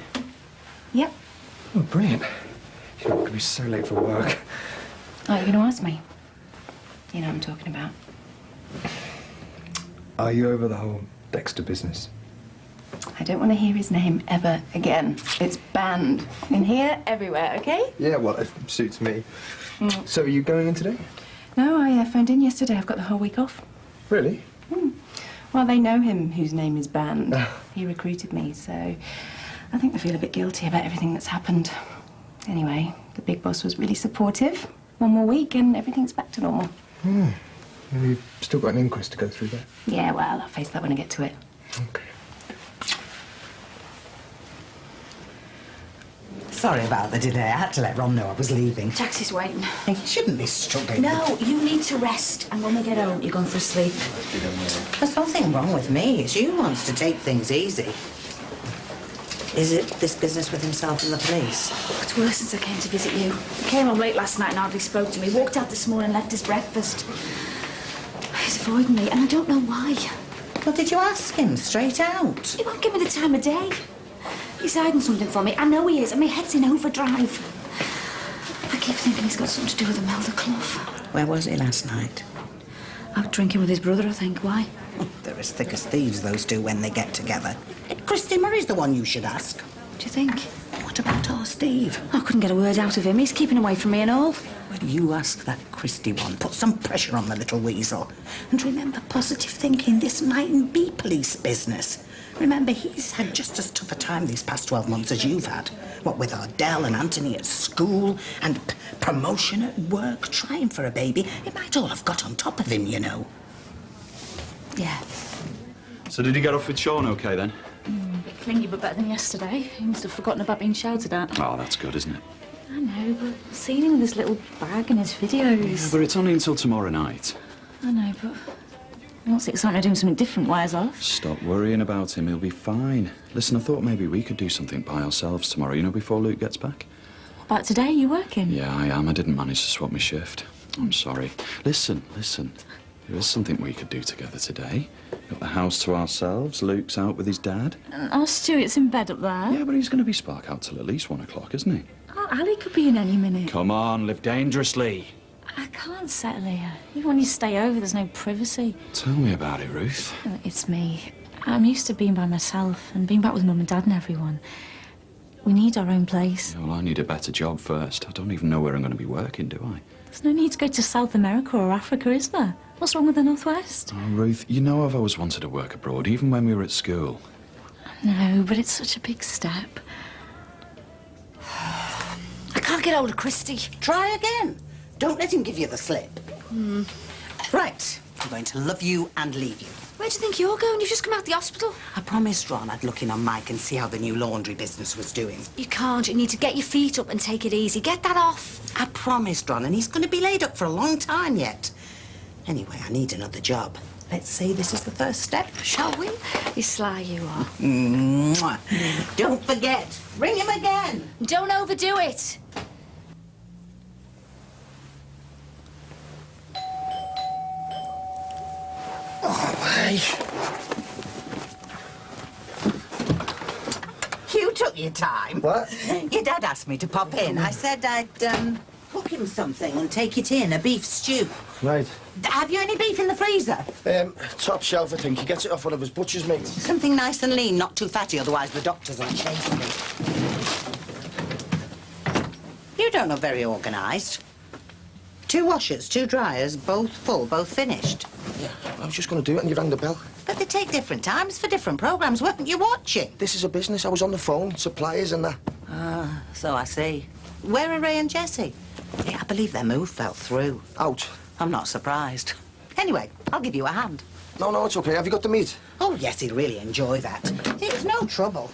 Yep. Oh, brilliant. You know, I'm going to be so late for work. Oh, you're going to ask me? You know what I'm talking about. Are you over the whole Dexter business? I don't want to hear his name ever again. It's banned. In here, everywhere, okay? Yeah, well, it suits me. So, are you going in today? No, I phoned in yesterday. I've got the whole week off. Really? Well, they know him whose name is banned. He recruited me, so I think they feel a bit guilty about everything that's happened. Anyway, the big boss was really supportive. 1 more week and everything's back to normal. Well, you've still got an inquest to go through there. Yeah, well, I'll face that when I get to it. Okay. Sorry about the delay. I had to let Ron know I was leaving. Taxi's waiting. You shouldn't be struggling. No, you need to rest, and when we get home, you're going for a sleep. There's nothing wrong with me. It's you who wants to take things easy. Is it this business with himself and the police? It's worse since I came to visit you. He came home late last night and hardly spoke to me. Walked out this morning and left his breakfast. He's avoiding me, and I don't know why. Well, did you ask him straight out? He won't give me the time of day. He's hiding something from me. I know he is, and my head's in overdrive. I keep thinking he's got something to do with the Melder Club. Where was he last night? Out drinking with his brother, I think. Why? They're as thick as thieves, those two, when they get together. Christy Murray's the one you should ask. Do you think? What about our Steve? I couldn't get a word out of him. He's keeping away from me and all. Well, you ask that Christy one. Put some pressure on the little weasel. And remember, positive thinking. This mightn't be police business. Remember, he's had just as tough a time these past 12 months as you've had. What with Ardell and Anthony at school and promotion at work, trying for a baby. It might all have got on top of him, you know. Yeah. So did you get off with Sean okay, then? Bit clingy, but better than yesterday. He must have forgotten about being shouted at. Oh, that's good, isn't it? I know, but seeing him with his little bag and his videos... Yeah, but it's only until tomorrow night. I know, but... What's the excitement of doing something different while he's off? Stop worrying about him, he'll be fine. Listen, I thought maybe we could do something by ourselves tomorrow, you know, before Luke gets back. What about today? You working? Yeah, I am. I didn't manage to swap my shift. I'm sorry. Listen. There is something we could do together today. Got the house to ourselves, Luke's out with his dad. Oh, Stuart's in bed up there. Yeah, but he's going to be spark out till at least 1 o'clock, isn't he? Oh, Ali could be in any minute. Come on, live dangerously. I can't settle here. Even when you stay over, there's no privacy. Tell me about it, Ruth. It's me. I'm used to being by myself and being back with Mum and Dad and everyone. We need our own place. Yeah, well, I need a better job first. I don't even know where I'm going to be working, do I? There's no need to go to South America or Africa, is there? What's wrong with the Northwest? Oh, Ruth, you know I've always wanted to work abroad, even when we were at school. No, but it's such a big step. I can't get hold of Christy. Try again. Don't let him give you the slip. Right. I'm going to love you and leave you. Where do you think you're going? You've just come out the hospital. I promised Ron I'd look in on Mike and see how the new laundry business was doing. You can't. You need to get your feet up and take it easy. Get that off. I promised Ron, and he's going to be laid up for a long time yet. Anyway, I need another job. Let's say this is the first step, shall we? You sly you are. Mwah. Don't forget, ring him again. Don't overdo it. Oh, hey. You took your time. What? Your dad asked me to pop in. I said I'd cook him something and take it in, a beef stew. Right. Have you any beef in the freezer? Top shelf, I think. He gets it off one of his butcher's mates. Something nice and lean, not too fatty, otherwise the doctors will chase me. You don't look very organised. 2 washers, 2 dryers, both full, both finished. Yeah, I was just going to do it and you rang the bell. But they take different times for different programmes. Weren't you watching? This is a business. I was on the phone, suppliers and that. Ah, so I see. Where are Ray and Jessie? Yeah, I believe their move fell through. Out. I'm not surprised. Anyway, I'll give you a hand. No, it's okay. Have you got the meat? Oh, yes, he'd really enjoy that. It's no trouble.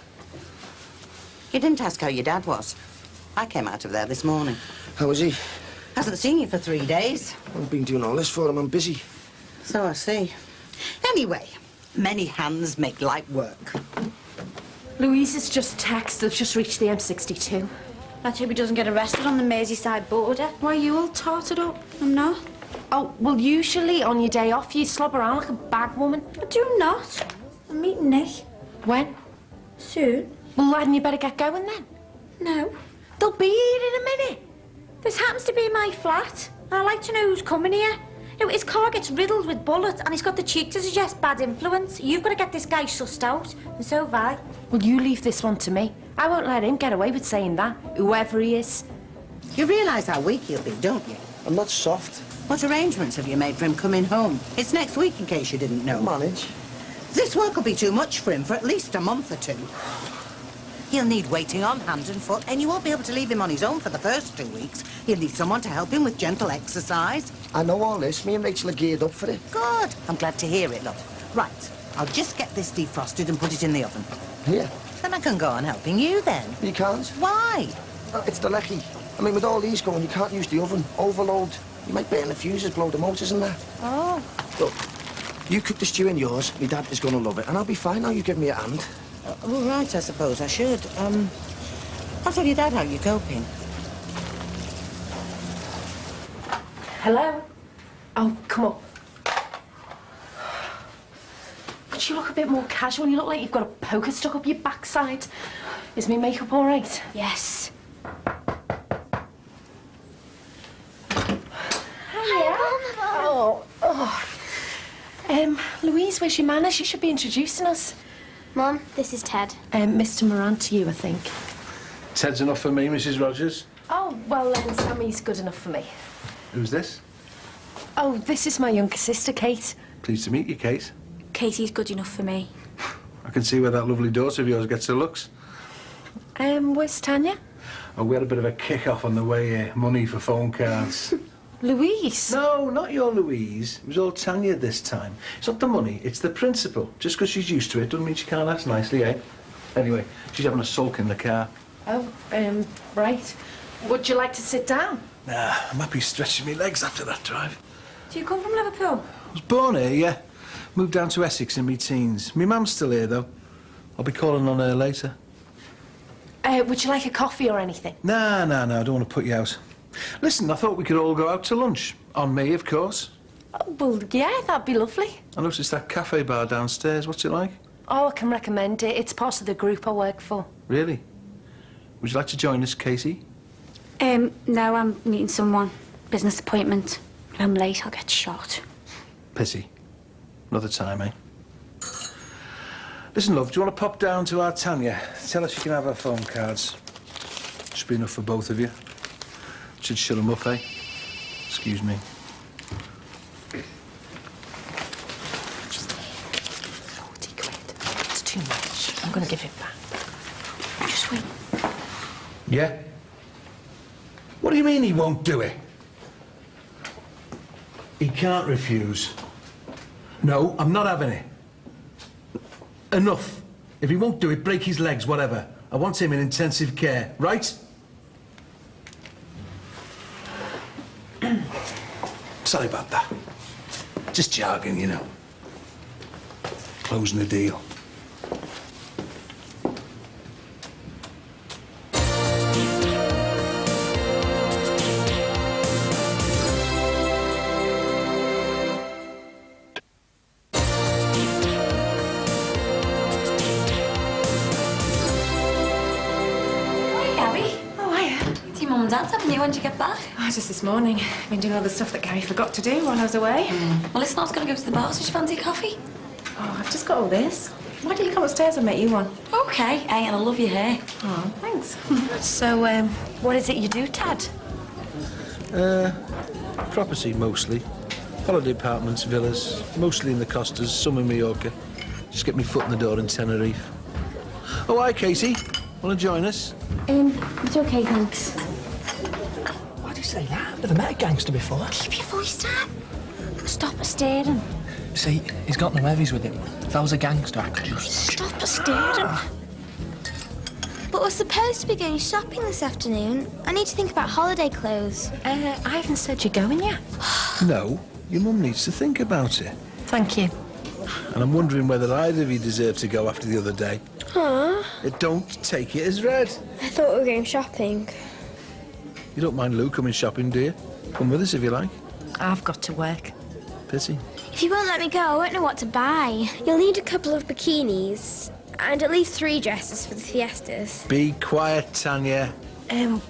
You didn't ask how your dad was. I came out of there this morning. How was he? Hasn't seen you for 3 days. I've been doing all this for him. I'm busy. So I see. Anyway, many hands make light work. Louise has just texted. They've just reached the M62. Let's hope he doesn't get arrested on the Merseyside border. Why, you all tarted up? I'm not. Oh, well, usually on your day off, you slob around like a bag woman. I do not. I'm meeting Nick. When? Soon. Well, hadn't you better get going then? No. They'll be here in a minute. This happens to be my flat. I like to know who's coming here. You know, his car gets riddled with bullets and he's got the cheek to suggest bad influence. You've got to get this guy sussed out, and so have I. Well, you leave this one to me. I won't let him get away with saying that, whoever he is. You realise how weak he'll be, don't you? I'm not soft. What arrangements have you made for him coming home? It's next week, in case you didn't know. I'll manage. This work will be too much for him for at least a month or 2. He'll need waiting on hand and foot, and you won't be able to leave him on his own for the first 2 weeks. He'll need someone to help him with gentle exercise. I know all this. Me and Rachel are geared up for it. Good. I'm glad to hear it, love. Right. I'll just get this defrosted and put it in the oven. Here? Then I can go on helping you then. You can't. Why? It's the lecky. I mean, with all these going, you can't use the oven. Overload. You might burn the fuses, blow the motors and that. Oh. Look, you cook the stew in yours. My dad is going to love it. And I'll be fine now you give me a hand. Oh, right, I suppose I should. I'll tell your dad how you're coping. Hello? Oh, come on. Could you look a bit more casual? You look like you've got a poker stuck up your backside. Is me makeup all right? Yes. Oh. Louise, where's your manners? You should be introducing us. Mum, this is Ted. Mr. Moran to you, I think. Ted's enough for me, Mrs. Rogers. Oh, well, Sammy's good enough for me. Who's this? Oh, this is my younger sister, Kate. Pleased to meet you, Kate. Katie's good enough for me. I can see where that lovely daughter of yours gets her looks. Where's Tanya? Oh, we had a bit of a kick-off on the way here. Money for phone cards. Louise? No, not your Louise. It was all Tanya this time. It's not the money, it's the principle. Just because she's used to it doesn't mean she can't act nicely, eh? Anyway, she's having a sulk in the car. Oh, right. Would you like to sit down? Nah, I'm happy stretching my legs after that drive. Do you come from Liverpool? I was born here, yeah. Moved down to Essex in my teens. My mum's still here, though. I'll be calling on her later. Would you like a coffee or anything? Nah, I don't want to put you out. Listen, I thought we could all go out to lunch. On me, of course. Oh, well, yeah, that'd be lovely. I noticed that cafe bar downstairs. What's it like? Oh, I can recommend it. It's part of the group I work for. Really? Would you like to join us, Katie? No, I'm meeting someone. Business appointment. If I'm late, I'll get shot. Pity. Another time, eh? Listen, love, do you want to pop down to our Tanya? Tell her she can have her phone cards. Should be enough for both of you. Should shut them up, eh? Excuse me. 40 quid. It's too much. I'm going to give it back. Just wait. Yeah? What do you mean he won't do it? He can't refuse. No, I'm not having it. Enough. If he won't do it, break his legs, whatever. I want him in intensive care, right? Sorry about that. Just jargon, you know. Closing the deal. Dad's having you. When did you get back? Oh, just this morning. Been doing all the stuff that Gary forgot to do while I was away. Well, listen, I was going to go to the bar, so you fancy a coffee? Oh, I've just got all this. Why don't you come upstairs and make you one? Okay. Hey, and I love your hair. Oh, thanks. So, what is it you do, Tad? Property, mostly. Holiday apartments, villas, mostly in the Costas, some in Mallorca. Just get me foot in the door in Tenerife. Oh, hi, Katie. Want to join us? It's okay, thanks. Why do you say that? I've never met a gangster before. Keep your voice down. Stop staring. See, he's got no heavies with him. If I was a gangster, I could just... Stop staring. But we're supposed to be going shopping this afternoon. I need to think about holiday clothes. I haven't said you're going yet. No, your mum needs to think about it. Thank you. And I'm wondering whether either of you deserve to go after the other day. Huh? Don't take it as read. I thought we were going shopping. You don't mind Lou coming shopping, do you? Come with us if you like. I've got to work. Pity. If you won't let me go, I won't know what to buy. You'll need a couple of bikinis and at least 3 dresses for the fiestas. Be quiet, Tanya.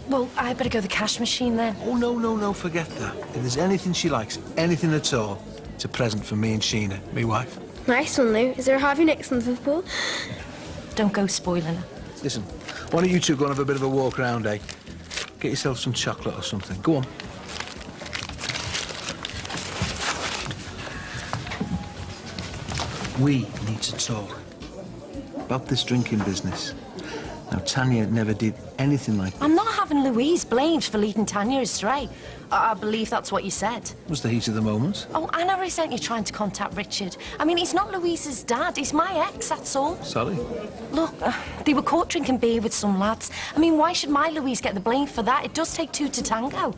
Well, I better go to the cash machine then. Oh, no, forget that. If there's anything she likes, anything at all, it's a present for me and Sheena, me wife. Nice one, Lou. Is there a Harvey Nicks in Liverpool? Don't go spoiling her. Listen, why don't you two go and have a bit of a walk around, eh? Get yourself some chocolate or something. Go on. We need to talk about this drinking business. Now, Tanya never did anything like that. I'm not having Louise blamed for leading Tanya astray. I believe that's what you said. It was the heat of the moment. Oh, Anna resent you trying to contact Richard. I mean, he's not Louise's dad. He's my ex, that's all. Sorry. Look, they were caught drinking beer with some lads. I mean, why should my Louise get the blame for that? It does take 2 to tango.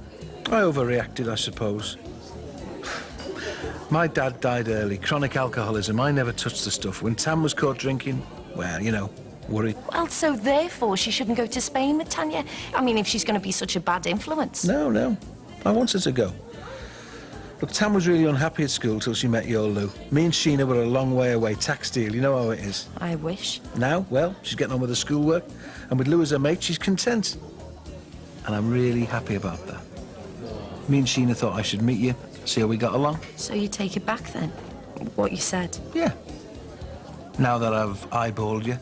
I overreacted, I suppose. My dad died early, chronic alcoholism. I never touched the stuff. When Tam was caught drinking, well, you know, worried. Well, so therefore she shouldn't go to Spain with Tanya. I mean, if she's going to be such a bad influence. No. I want her to go. Look, Tam was really unhappy at school till she met your Lou. Me and Sheena were a long way away, tax deal, you know how it is. I wish. Now, well, she's getting on with her schoolwork, and with Lou as her mate, she's content. And I'm really happy about that. Me and Sheena thought I should meet you, see how we got along. So you take it back then? What you said? Yeah. Now that I've eyeballed you,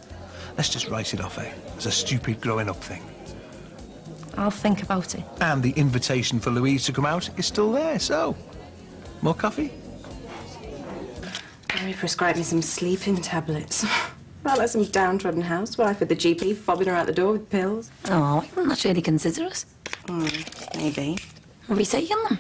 let's just write it off, eh? As a stupid growing-up thing. I'll think about it. And the invitation for Louise to come out is still there, so... More coffee? Gary prescribed me some sleeping tablets. Well, like some downtrodden housewife with the GP fobbing her out the door with pills. Oh, you wouldn't really consider us. Maybe. Are we taking them?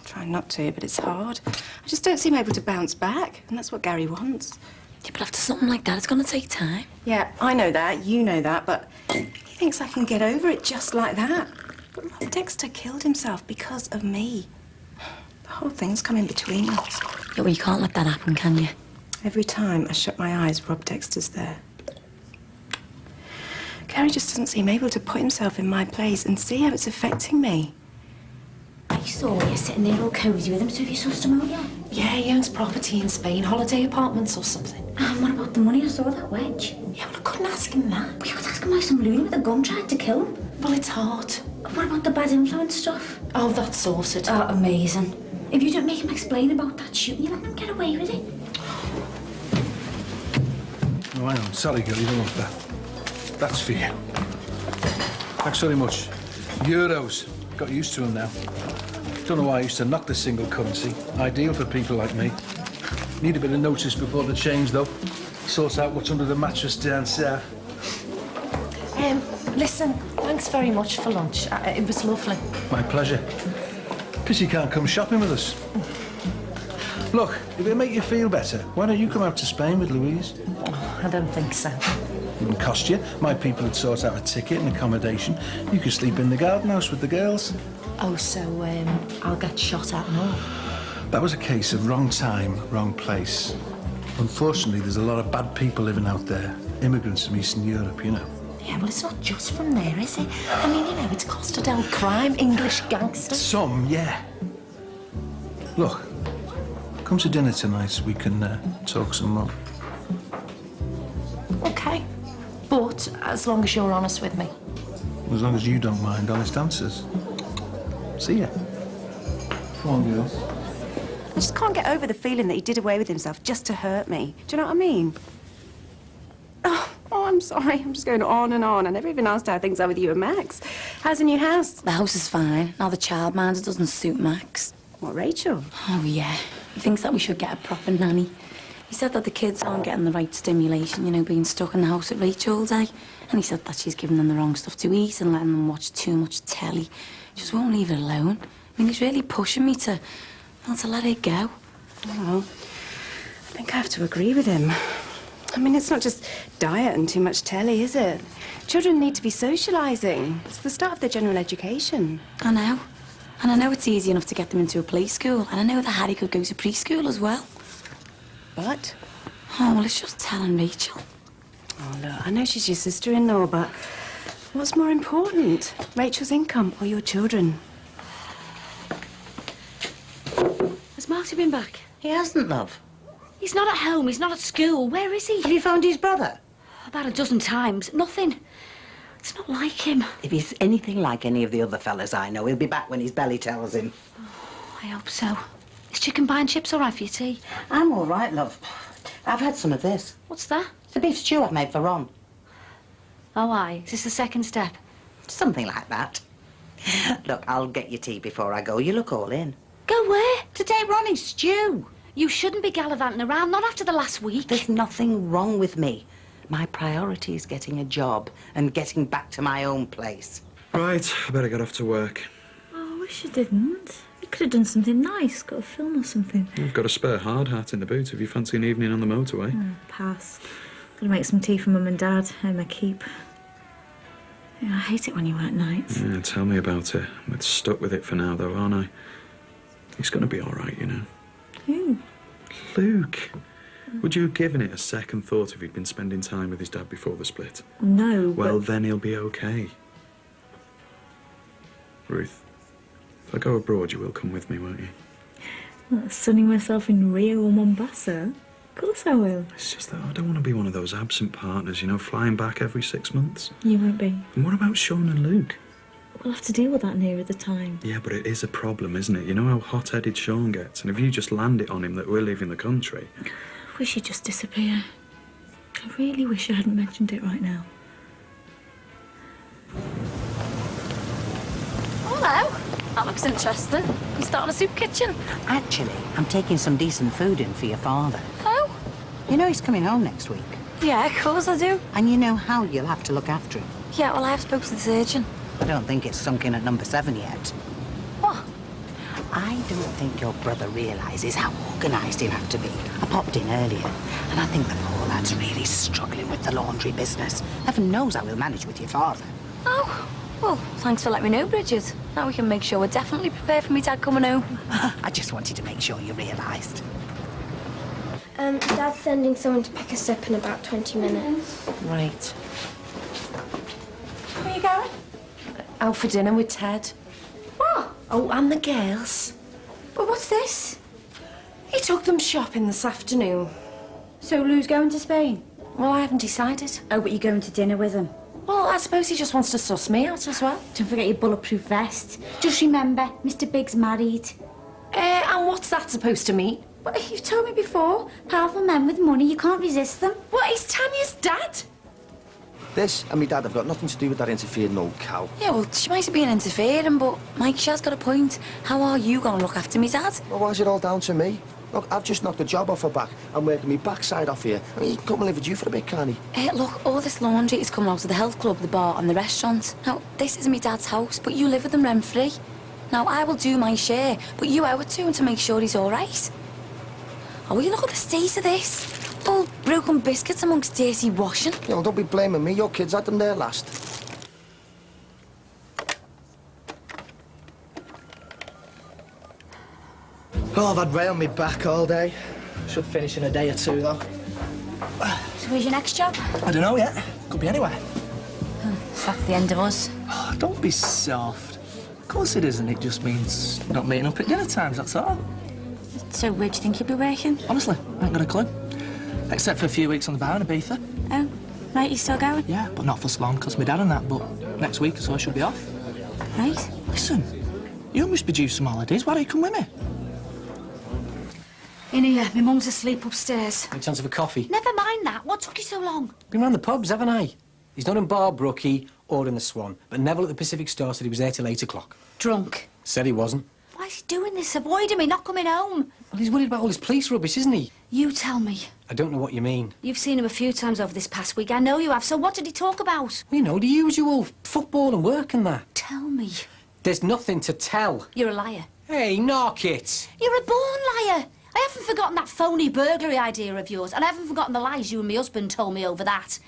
Try not to, but it's hard. I just don't seem able to bounce back, and that's what Gary wants. Yeah, but after something like that, it's going to take time. Yeah, I know that, you know that, but he thinks I can get over it just like that. But Rob Dexter killed himself because of me. The whole thing's come in between us. Yeah, well, you can't let that happen, can you? Every time I shut my eyes, Rob Dexter's there. Gary just doesn't seem able to put himself in my place and see how it's affecting me. I saw you sitting there all cosy with him, so have you sussed him out yet? Yeah, he owns property in Spain, holiday apartments or something. And what about the money? I saw that wedge. Yeah, well, I couldn't ask him that. But you could ask him why some loony with a gun tried to kill him. Well, it's hard. What about the bad influence stuff? Oh, that's sorted. Oh, amazing. If you don't make him explain about that shooting, you let him get away with it. Oh, hang on. Sorry, girl, you don't want that. That's for you. Thanks very much. Euros. Got used to them now. Don't know why I used to knock the single currency. Ideal for people like me. Need a bit of notice before the change, though. Sort out what's under the mattress down south. Listen, thanks very much for lunch. It was lovely. My pleasure. Pity you can't come shopping with us. Look, if it'll make you feel better, why don't you come out to Spain with Louise? Oh, I don't think so. Wouldn't cost you. My people would sort out a ticket and accommodation. You could sleep in the garden house with the girls. Oh, so, I'll get shot at and all? That was a case of wrong time, wrong place. Unfortunately, there's a lot of bad people living out there. Immigrants from Eastern Europe, you know. Yeah, well, it's not just from there, is it? I mean, you know, it's Costa del Crime, English gangsters. Some, yeah. Look, come to dinner tonight. We can talk some more. OK. But as long as you're honest with me. As long as you don't mind honest answers. See ya. Come on, girls. I just can't get over the feeling that he did away with himself just to hurt me. Do you know what I mean? Oh, I'm sorry. I'm just going on and on. I never even asked how things are with you and Max. How's the new house? The house is fine. Now the childminder doesn't suit Max. What, Rachel? Oh, yeah. He thinks that we should get a proper nanny. He said that the kids aren't getting the right stimulation, you know, being stuck in the house with Rachel all day. And he said that she's giving them the wrong stuff to eat and letting them watch too much telly. She just won't leave it alone. I mean, he's really pushing me to let it go. Well, I think I have to agree with him. I mean, it's not just diet and too much telly, is it? Children need to be socialising. It's the start of their general education. I know. And I know it's easy enough to get them into a play school. And I know that Harry could go to preschool as well. But? Oh, well, it's just telling Rachel. Oh, look, I know she's your sister-in-law, but what's more important? Rachel's income or your children? Has Marty been back? He hasn't, love. He's not at home, he's not at school. Where is he? Have you found his brother? About a dozen times. Nothing. It's not like him. If he's anything like any of the other fellas I know, he'll be back when his belly tells him. Oh, I hope so. Is chicken pie and chips all right for your tea? I'm all right, love. I've had some of this. What's that? It's the beef stew I've made for Ron. Oh, aye. Is this the second step? Something like that. Look, I'll get your tea before I go. You look all in. Go where? To take Ronnie's stew. You shouldn't be gallivanting around, not after the last week. There's nothing wrong with me. My priority is getting a job and getting back to my own place. Right, I better get off to work. Oh, I wish you didn't. You could have done something nice, got a film or something. I've got a spare hard hat in the boot if you fancy an evening on the motorway. Oh, pass. Gotta make some tea for Mum and Dad, earn my keep. Yeah, I hate it when you work nights. Yeah, tell me about it. I'm stuck with it for now, though, aren't I? He's gonna be all right, you know. Who? Luke. Would you have given it a second thought if he'd been spending time with his dad before the split? No, Well, but... then he'll be okay. Ruth, if I go abroad, you will come with me, won't you? Well, sunning myself in Rio or Mombasa? Of course I will. It's just that I don't want to be one of those absent partners, you know, flying back every 6 months. You won't be. And what about Sean and Luke? We'll have to deal with that nearer the time. Yeah, but it is a problem, isn't it? You know how hot-headed Sean gets, and if you just land it on him that we're leaving the country... I wish he'd just disappear. I really wish I hadn't mentioned it right now. Hello. That looks interesting. You starting a soup kitchen? Actually, I'm taking some decent food in for your father. Oh? You know he's coming home next week. Yeah, of course I do. And you know how you'll have to look after him. Yeah, well, I have spoken to the surgeon. I don't think it's sunk in at number 7 yet. What? I don't think your brother realises how organised he'll have to be. I popped in earlier, and I think the poor lad's really struggling with the laundry business. Heaven knows how he'll manage with your father. Oh, well, thanks for letting me know, Bridget. Now we can make sure we're definitely prepared for me dad coming home. I just wanted to make sure you realised. Dad's sending someone to pick us up in about 20 minutes. Right. Where are you going? Out for dinner with Ted. What? Oh, and the girls. But what's this? He took them shopping this afternoon. So Lou's going to Spain? Well, I haven't decided. Oh, but you're going to dinner with him? Well, I suppose he just wants to suss me out as well. Don't forget your bulletproof vest. Just remember, Mr. Big's married. And what's that supposed to mean? Well, you've told me before. Powerful men with money, you can't resist them. What, he's Tanya's dad? This and my dad have got nothing to do with that interfering old cow. Yeah, well, she might have been interfering, but Mike, she has got a point. How are you going to look after me dad? Well, why is it all down to me? Look, I've just knocked the job off her back. I'm working my backside off here. I mean, he can come and live with you for a bit, can't he? Look, all this laundry is coming out of the health club, the bar and the restaurant. Now, this is my dad's house, but you live with him rent-free. Now, I will do my share, but you owe it to him to make sure he's all right. Oh, will you look at the state of this? All broken biscuits amongst dirty washing. Yeah, well, don't be blaming me. Your kids had them there last. Oh, I've had rail on my back all day. Should finish in a day or two, though. So where's your next job? I don't know yet. Could be anywhere. So that's the end of us. Oh, don't be soft. Of course it isn't. It just means not meeting up at dinner times, that's all. So where do you think you'll be working? Honestly, I ain't got a clue. Except for a few weeks on the bar in Ibiza. Oh, right, you still going? Yeah, but not for so long, because my dad and that, but Next week or so I should be off. Right? Listen, you must be due some holidays. Why don't you come with me? In here, my mum's asleep upstairs. Any chance of a coffee? Never mind that. What took you so long? Been round the pubs, haven't I? He's not in Bar Brookie or in the Swan, but Neville at the Pacific Star said he was there till 8 o'clock. Drunk. Said he wasn't. Why is he doing this? Avoiding me, not coming home. Well, he's worried about all this police rubbish, isn't he? You tell me. I don't know what you mean. You've seen him a few times over this past week. I know you have. So what did he talk about? Well, you know, the usual football and work and that. Tell me. There's nothing to tell. You're a liar. Hey, knock it. You're a born liar. I haven't forgotten that phony burglary idea of yours, and I haven't forgotten the lies you and my husband told me over that.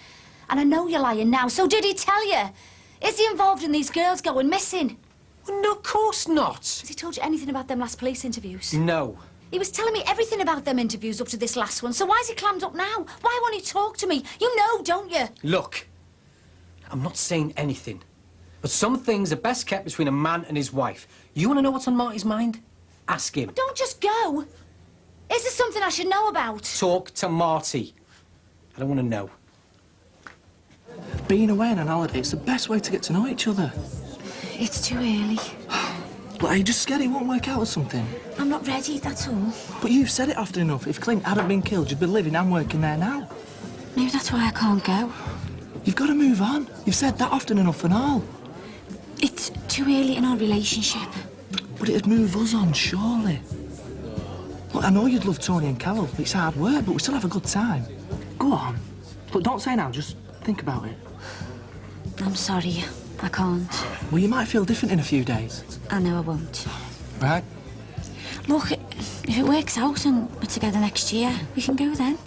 And I know you're lying now, so did he tell you? Is he involved in these girls going missing? Well, no, of course not. Has he told you anything about them last police interviews? No. He was telling me everything about them interviews up to this last one, so why's he clammed up now? Why won't he talk to me? You know, don't you? Look, I'm not saying anything, but some things are best kept between a man and his wife. You want to know what's on Marty's mind? Ask him. Don't just go. Is there something I should know about? Talk to Marty. I don't want to know. Being away on an holiday, it's the best way to get to know each other. It's too early. But are you just scared it won't work out or something? I'm not ready, that's all. But you've said it often enough. If Clint hadn't been killed, you'd be living and working there now. Maybe that's why I can't go. You've got to move on. You've said that often enough and all. It's too early in our relationship. But it'd move us on, surely. Look, I know you'd love Tony and Carol. It's hard work, but we still have a good time. Go on. Look, don't say now, just think about it. I'm sorry, I can't. Well, you might feel different in a few days. I know I won't. Right? Look, if it works out and we're together next year, we can go then.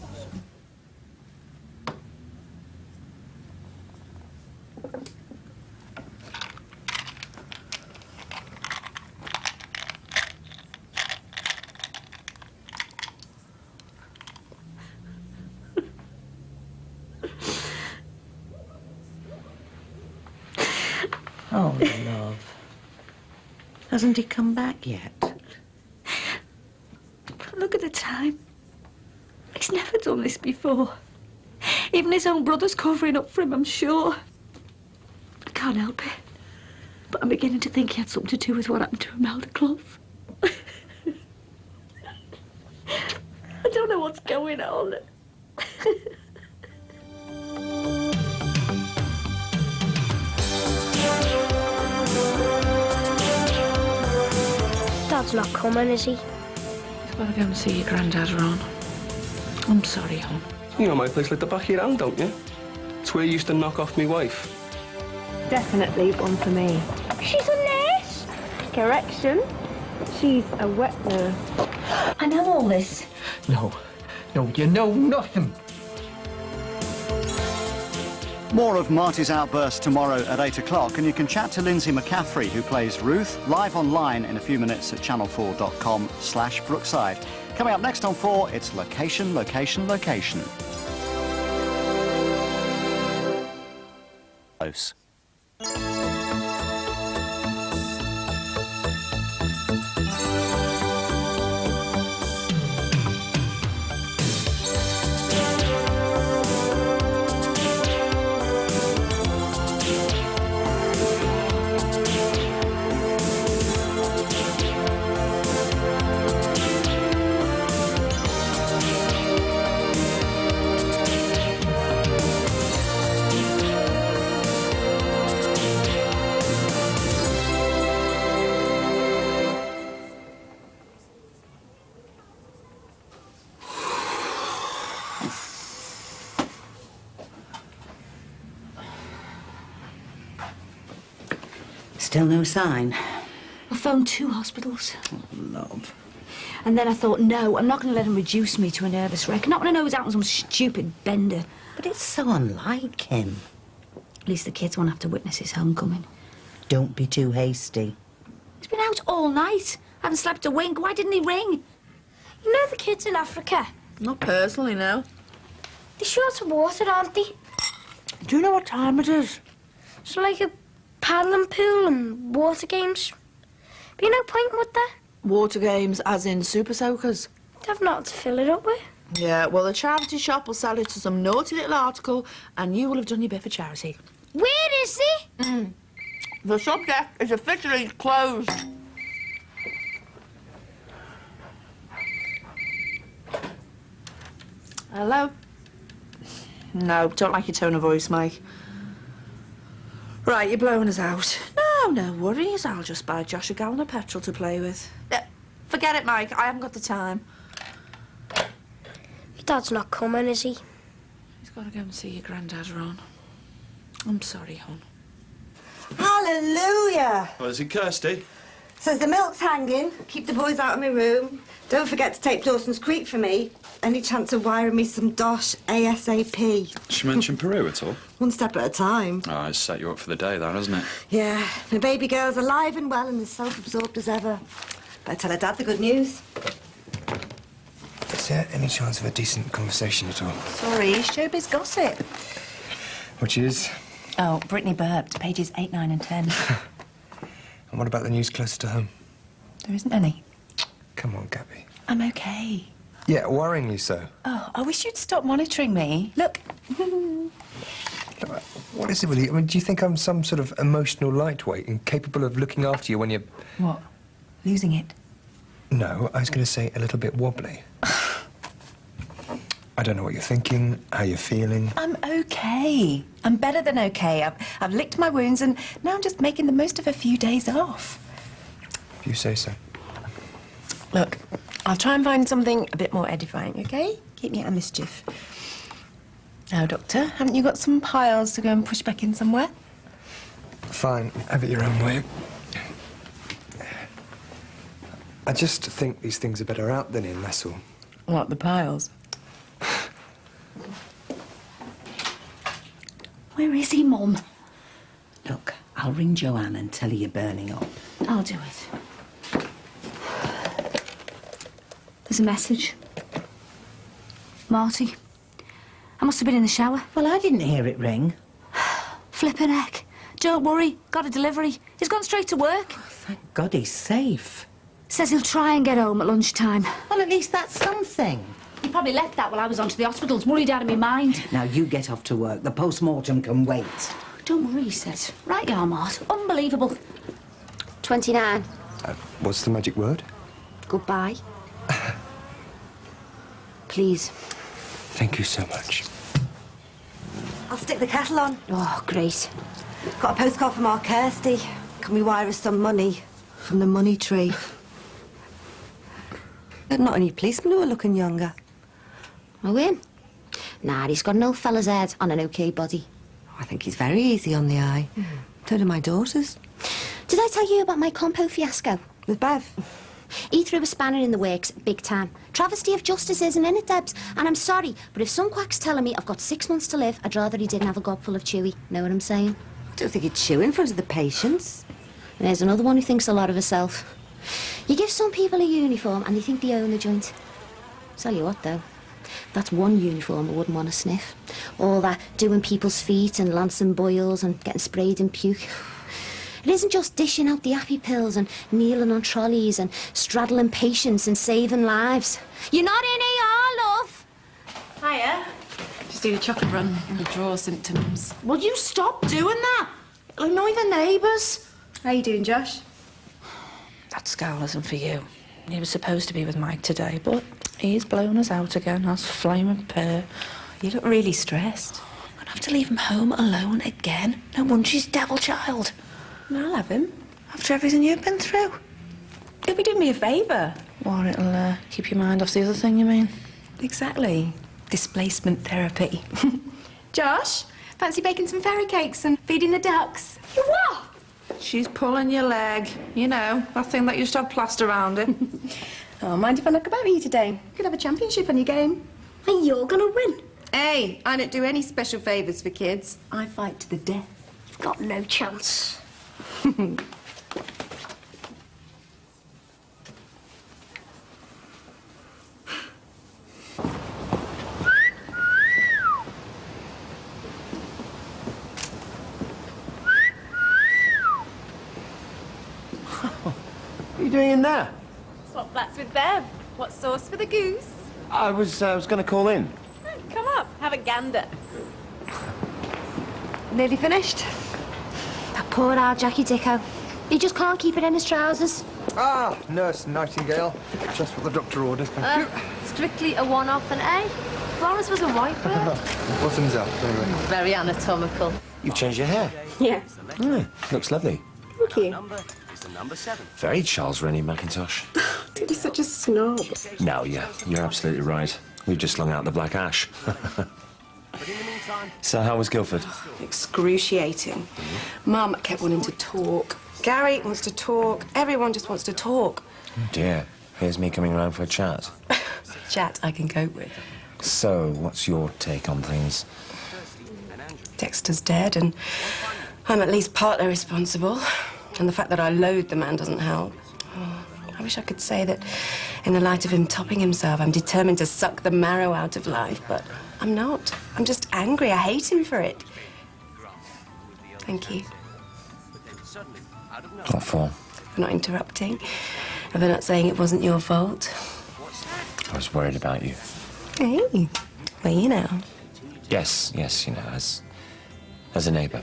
Oh, love. Hasn't he come back yet? Look at the time. He's never done this before. Even his own brother's covering up for him, I'm sure. I can't help it. But I'm beginning to think he had something to do with what happened to Imelda Clough. I don't know what's going on. Dad's not coming, is he? You've got to go and see your granddad, Ron. I'm sorry, hon. You know my place like the back of your hand, don't you? It's where you used to knock off me wife. Definitely one for me. She's a nurse. Correction. She's a wet nurse. I know all this. No, you know nothing. More of Marty's outburst tomorrow at 8 o'clock, and you can chat to Lindsay McCaffrey, who plays Ruth, live online in a few minutes at channel4.com/Brookside. Coming up next on 4, it's Location, Location, Location. Close. Still no sign? I phoned 2 hospitals. Oh, love. And then I thought, no, I'm not going to let him reduce me to a nervous wreck. I'm not going to know he's out on some stupid bender. But it's so unlike him. At least the kids won't have to witness his homecoming. Don't be too hasty. He's been out all night. I haven't slept a wink. Why didn't he ring? You know the kids in Africa? Not personally, no. They're short of water, aren't they? Do you know what time it is? So like a paddling pool and water games. Be no point, would there? Water games, as in super soakers. They've not to fill it up with. Yeah, well, the charity shop will sell it to some naughty little article, and you will have done your bit for charity. Where is he? The subject is officially closed. Hello? No, don't like your tone of voice, Mike. Right, you're blowing us out. No, no worries. I'll just buy Josh a gallon of petrol to play with. Forget it, Mike. I haven't got the time. Your dad's not coming, is he? He's got to go and see your granddad, Ron. I'm sorry, hon. Hallelujah! Well, is it Kirsty? Says the milk's hanging. Keep the boys out of my room. Don't forget to tape Dawson's Creek for me. Any chance of wiring me some dosh ASAP? She mentioned Peru at all? One step at a time. Oh, it's set you up for the day, that, hasn't it? Yeah, my baby girl's alive and well and as self-absorbed as ever. Better tell her dad the good news. Is there any chance of a decent conversation at all? Sorry, showbiz gossip. Which is? Oh, Brittany burped, pages 8, 9 and 10. And what about the news closer to home? There isn't any. Come on, Gabby. I'm okay. Yeah, worryingly so. Oh, I wish you'd stop monitoring me. Look. What is it with you? I mean, do you think I'm some sort of emotional lightweight, incapable of looking after you when you're... What? Losing it? No, I was going to say a little bit wobbly. I don't know what you're thinking, how you're feeling. I'm okay. I'm better than okay. I've licked my wounds and now I'm just making the most of a few days off. If you say so. Look, I'll try and find something a bit more edifying, OK? Keep me out of mischief. Now, Doctor, haven't you got some piles to go and push back in somewhere? Fine, have it your own way. I just think these things are better out than in, that's all. What, the piles? Where is he, Mum? Look, I'll ring Joanne and tell her you're burning up. I'll do it. There's a message. Marty. I must have been in the shower. Well, I didn't hear it ring. Flippin' heck. Don't worry. Got a delivery. He's gone straight to work. Thank God he's safe. Says he'll try and get home at lunchtime. Well, at least that's something. He probably left that while I was on to the hospitals, worried out of my mind. Now, you get off to work. The post-mortem can wait. Don't worry, he says. Right you are, Mart. Unbelievable. 29. What's the magic word? Goodbye. Please. Thank you so much. I'll stick the kettle on. Oh, great. Got a postcard from our Kirsty. Can we wire us some money from the money tree? But not any policemen who are looking younger. Oh, him? Nah, he's got an old fella's head on an okay body. I think he's very easy on the eye. So do my daughters. Did I tell you about my compo fiasco? With Bev? He threw a spanner in the works, big time. Travesty of justice, isn't it, Debs? And I'm sorry, but if some quack's telling me I've got 6 months to live, I'd rather he didn't have a gob full of chewy. Know what I'm saying? I don't think he'd chew in front of the patients. And there's another one who thinks a lot of herself. You give some people a uniform and they think they own the joint. Tell you what, though. That's one uniform I wouldn't want to sniff. All that doing people's feet and lancing boils and getting sprayed in puke. It isn't just dishing out the happy pills and kneeling on trolleys and straddling patients and saving lives. You're not in AR, love. Hiya. Just need a chocolate run. Withdrawal symptoms. Will you stop doing that? It'll annoy the neighbours. How you doing, Josh? That scowl isn't for you. He was supposed to be with Mike today, but he's blown us out again, as flaming pear. You look really stressed. I'm gonna have to leave him home alone again. No wonder she's devil child. I'll have him. After everything you've been through. He'll be doing me a favour. Well, it'll keep your mind off the other thing, you mean? Exactly. Displacement therapy. Josh, fancy baking some fairy cakes and feeding the ducks? You what? She's pulling your leg. You know, that thing that used to have plaster around it. Oh, mind if I knock about you today? You could have a championship on your game. And you're gonna win. Hey, I don't do any special favours for kids. I fight to the death. You've got no chance. What are you doing in there? Swap flats with Bev. What sauce for the goose? I was going to call in. Come up, have a gander. Nearly finished? That poor old Jackie Dicko. He just can't keep it in his trousers. Ah, Nurse Nightingale. Just what the doctor ordered, thank you. Strictly a one-off, and Florence was a white bird. Bottoms up, anyway. Very anatomical. You've changed your hair. Yeah. Looks lovely. Thank you. Very Charles Rennie Mackintosh. He's such a snob. No, yeah, you're absolutely right. We've just slung out the black ash. So how was Guildford? Excruciating. Mum kept wanting to talk. Gary wants to talk. Everyone just wants to talk. Oh dear, here's me coming round for a chat. Chat I can cope with. So, what's your take on things? Dexter's dead, and I'm at least partly responsible. And the fact that I loathe the man doesn't help. Oh, I wish I could say that, in the light of him topping himself, I'm determined to suck the marrow out of life, but I'm not. I'm just angry. I hate him for it. Thank you. What for? For not interrupting, and for not saying it wasn't your fault. I was worried about you. Hey, well, you know. Yes, you know, as a neighbour.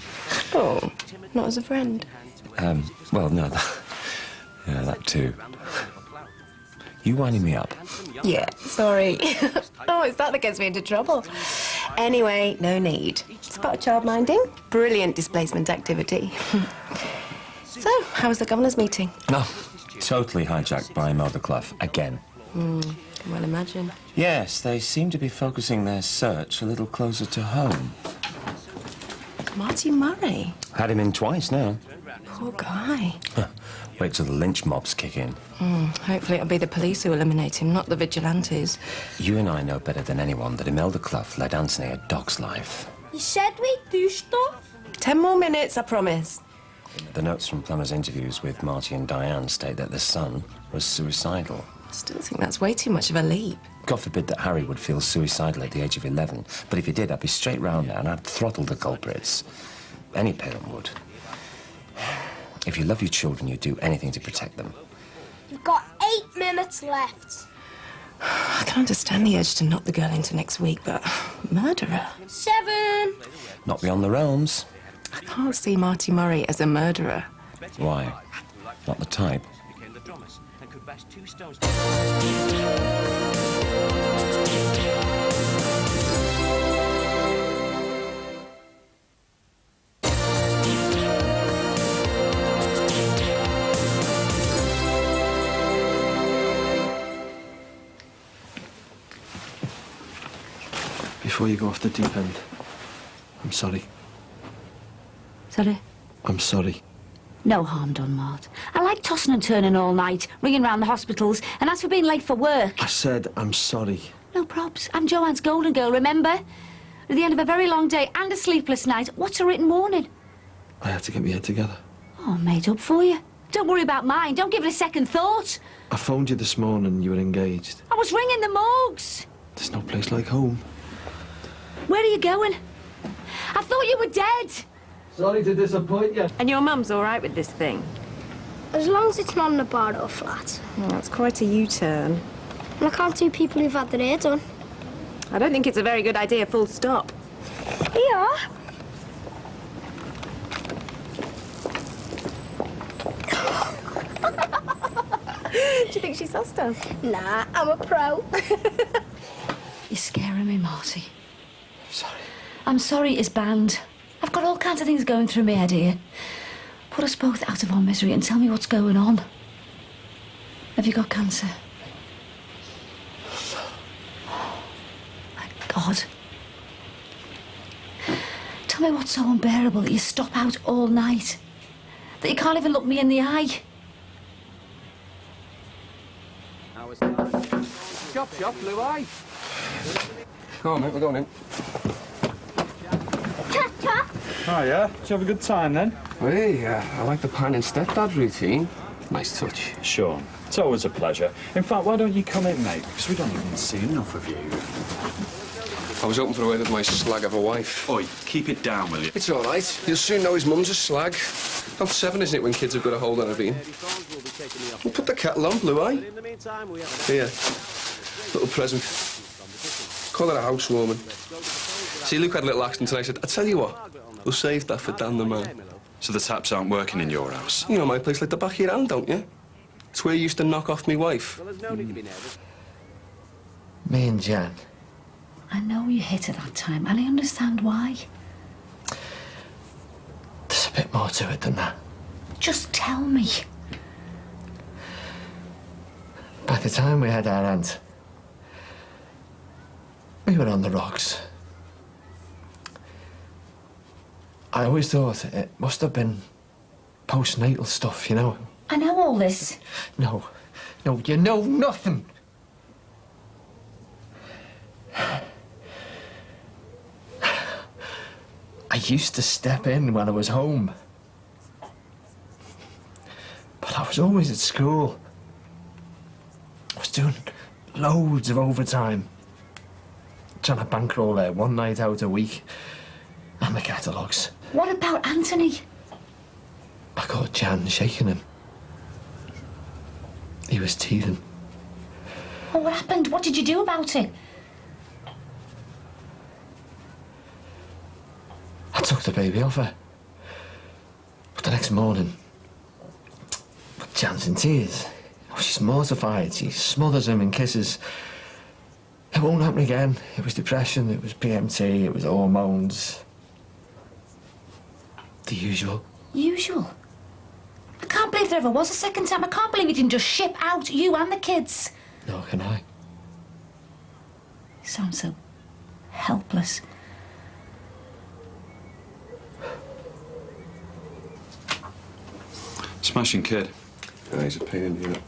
Oh, not as a friend. Well, no, yeah, that too. You winding me up? Yeah, sorry. Oh, it's that gets me into trouble. Anyway, no need. It's about childminding. Brilliant displacement activity. So, how was the governor's meeting? No, totally hijacked by Imelda Clough, again. Can well imagine. Yes, they seem to be focusing their search a little closer to home. Marty Murray? Had him in twice now. Poor guy. Wait till the lynch mobs kick in. Hopefully it'll be the police who eliminate him, not the vigilantes. You and I know better than anyone that Imelda Clough led Anthony a dog's life. You said we'd do stuff? 10 more minutes, I promise. The notes from Plummer's interviews with Marty and Diane state that the son was suicidal. I still think that's way too much of a leap. God forbid that Harry would feel suicidal at the age of 11. But if he did, I'd be straight round now and I'd throttle the culprits. Any parent would. If you love your children, you'd do anything to protect them. You've got 8 minutes left. I can understand the urge to knock the girl into next week, but murderer? 7. Not beyond the realms. I can't see Marty Murray as a murderer. Why? Not the type. Before you go off the deep end, I'm sorry. Sorry? I'm sorry. No harm done, Mart. I like tossing and turning all night, ringing round the hospitals, and as for being late for work... I said I'm sorry. No probs. I'm Joanne's golden girl, remember? At the end of a very long day and a sleepless night, what's a written warning? I had to get my head together. Oh, made up for you. Don't worry about mine. Don't give it a second thought. I phoned you this morning, you were engaged. I was ringing the morgues. There's no place like home. Where are you going? I thought you were dead. Sorry to disappoint you. And your mum's all right with this thing? As long as it's not in a bar or flat. Oh, that's quite a U-turn. And I can't do people who've had their hair done. I don't think it's a very good idea, full stop. Yeah. Do you think she sussed us? Nah, I'm a pro. You're scaring me, Marty. Sorry. I'm sorry it's banned. I've got all kinds of things going through my head here. Put us both out of our misery and tell me what's going on. Have you got cancer? My God. Tell me what's so unbearable that you stop out all night. That you can't even look me in the eye. Chop, blue eye. Come on, mate, we're going in. Oh, yeah? Did you have a good time, then? Hey, I like the pan and stepdad routine. Nice touch. Sure. It's always a pleasure. In fact, why don't you come in, mate? Because we don't even see enough of you. I was hoping for a word with my slag of a wife. Oi, keep it down, will you? It's all right. You'll soon know his mum's a slag. About 7, isn't it, when kids have got a hold on a bean? We'll put the kettle on, Blue Eye. Here. Little present. Call her a housewarming. See, Luke had a little accident tonight. I said, I tell you what, We'll save that for Dan the man. So the taps aren't working in your house? You know my place like the back of your hand, don't you? It's where you used to knock off me wife. Me and Jan. I know you hit her that time, and I understand why. There's a bit more to it than that. Just tell me. By the time we had our aunt, we were on the rocks. I always thought it must have been postnatal stuff, you know? I know all this. No, you know nothing. I used to step in when I was home. But I was always at school. I was doing loads of overtime. Trying to bankroll there one night out a week. And the catalogues. What about Anthony? I caught Jan shaking him. He was teething. Oh, what happened? What did you do about it? I took the baby off her. But the next morning, Jan's in tears. Oh, she's mortified. She smothers him in kisses. It won't happen again. It was depression, it was PMT, it was hormones. The usual. Usual? I can't believe there ever was a second time. I can't believe you didn't just ship out you and the kids. Nor can I. You sound so helpless. Smashing kid. Yeah, he's a pain in the neck.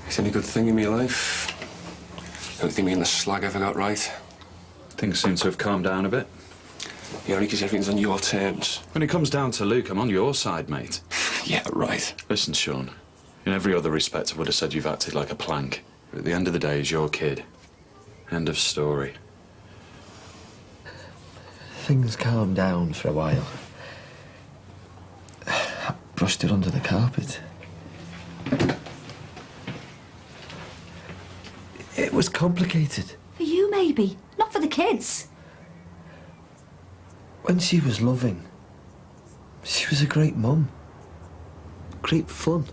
Is any good thing in my life? Don't think me and the slag ever got right. Things seem to have calmed down a bit. Yeah, only because everything's on your terms. When it comes down to Luke, I'm on your side, mate. Yeah, right. Listen, Sean. In every other respect, I would have said you've acted like a plank. But at the end of the day, he's your kid. End of story. Things calmed down for a while. I brushed it under the carpet. It was complicated. For you, maybe. Not for the kids. When she was loving, she was a great mum. Great fun.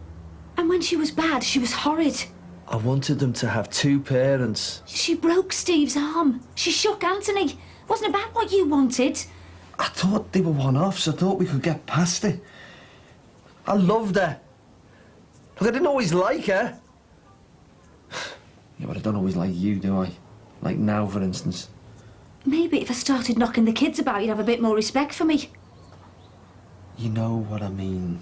And when she was bad, she was horrid. I wanted them to have two parents. She broke Steve's arm. She shook Anthony. Wasn't about what you wanted. I thought they were one-offs. I thought we could get past it. I loved her. Look, I didn't always like her. Yeah, but I don't always like you, do I? Like now, for instance. Maybe if I started knocking the kids about, you'd have a bit more respect for me. You know what I mean.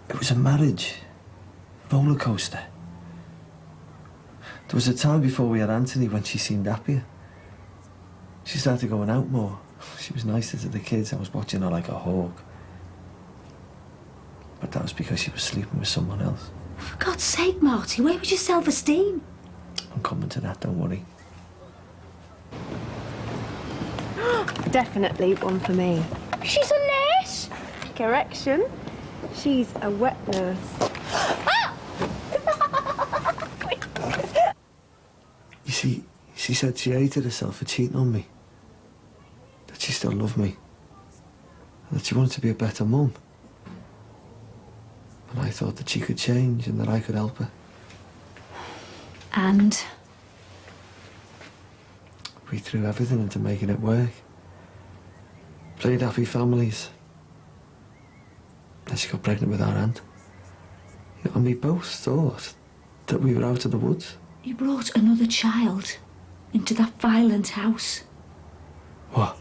It was a marriage. Roller coaster. There was a time before we had Anthony when she seemed happier. She started going out more. She was nicer to the kids. I was watching her like a hawk. But that was because she was sleeping with someone else. For God's sake, Marty, where was your self-esteem? I'm coming to that, don't worry. Definitely one for me. She's a nurse? Correction. She's a wet nurse. You see, she said she hated herself for cheating on me. That she still loved me. And that she wanted to be a better mum. And I thought that she could change and that I could help her. And? We threw everything into making it work. Played happy families. Then she got pregnant with our aunt. And we both thought that we were out of the woods. You brought another child into that violent house. What?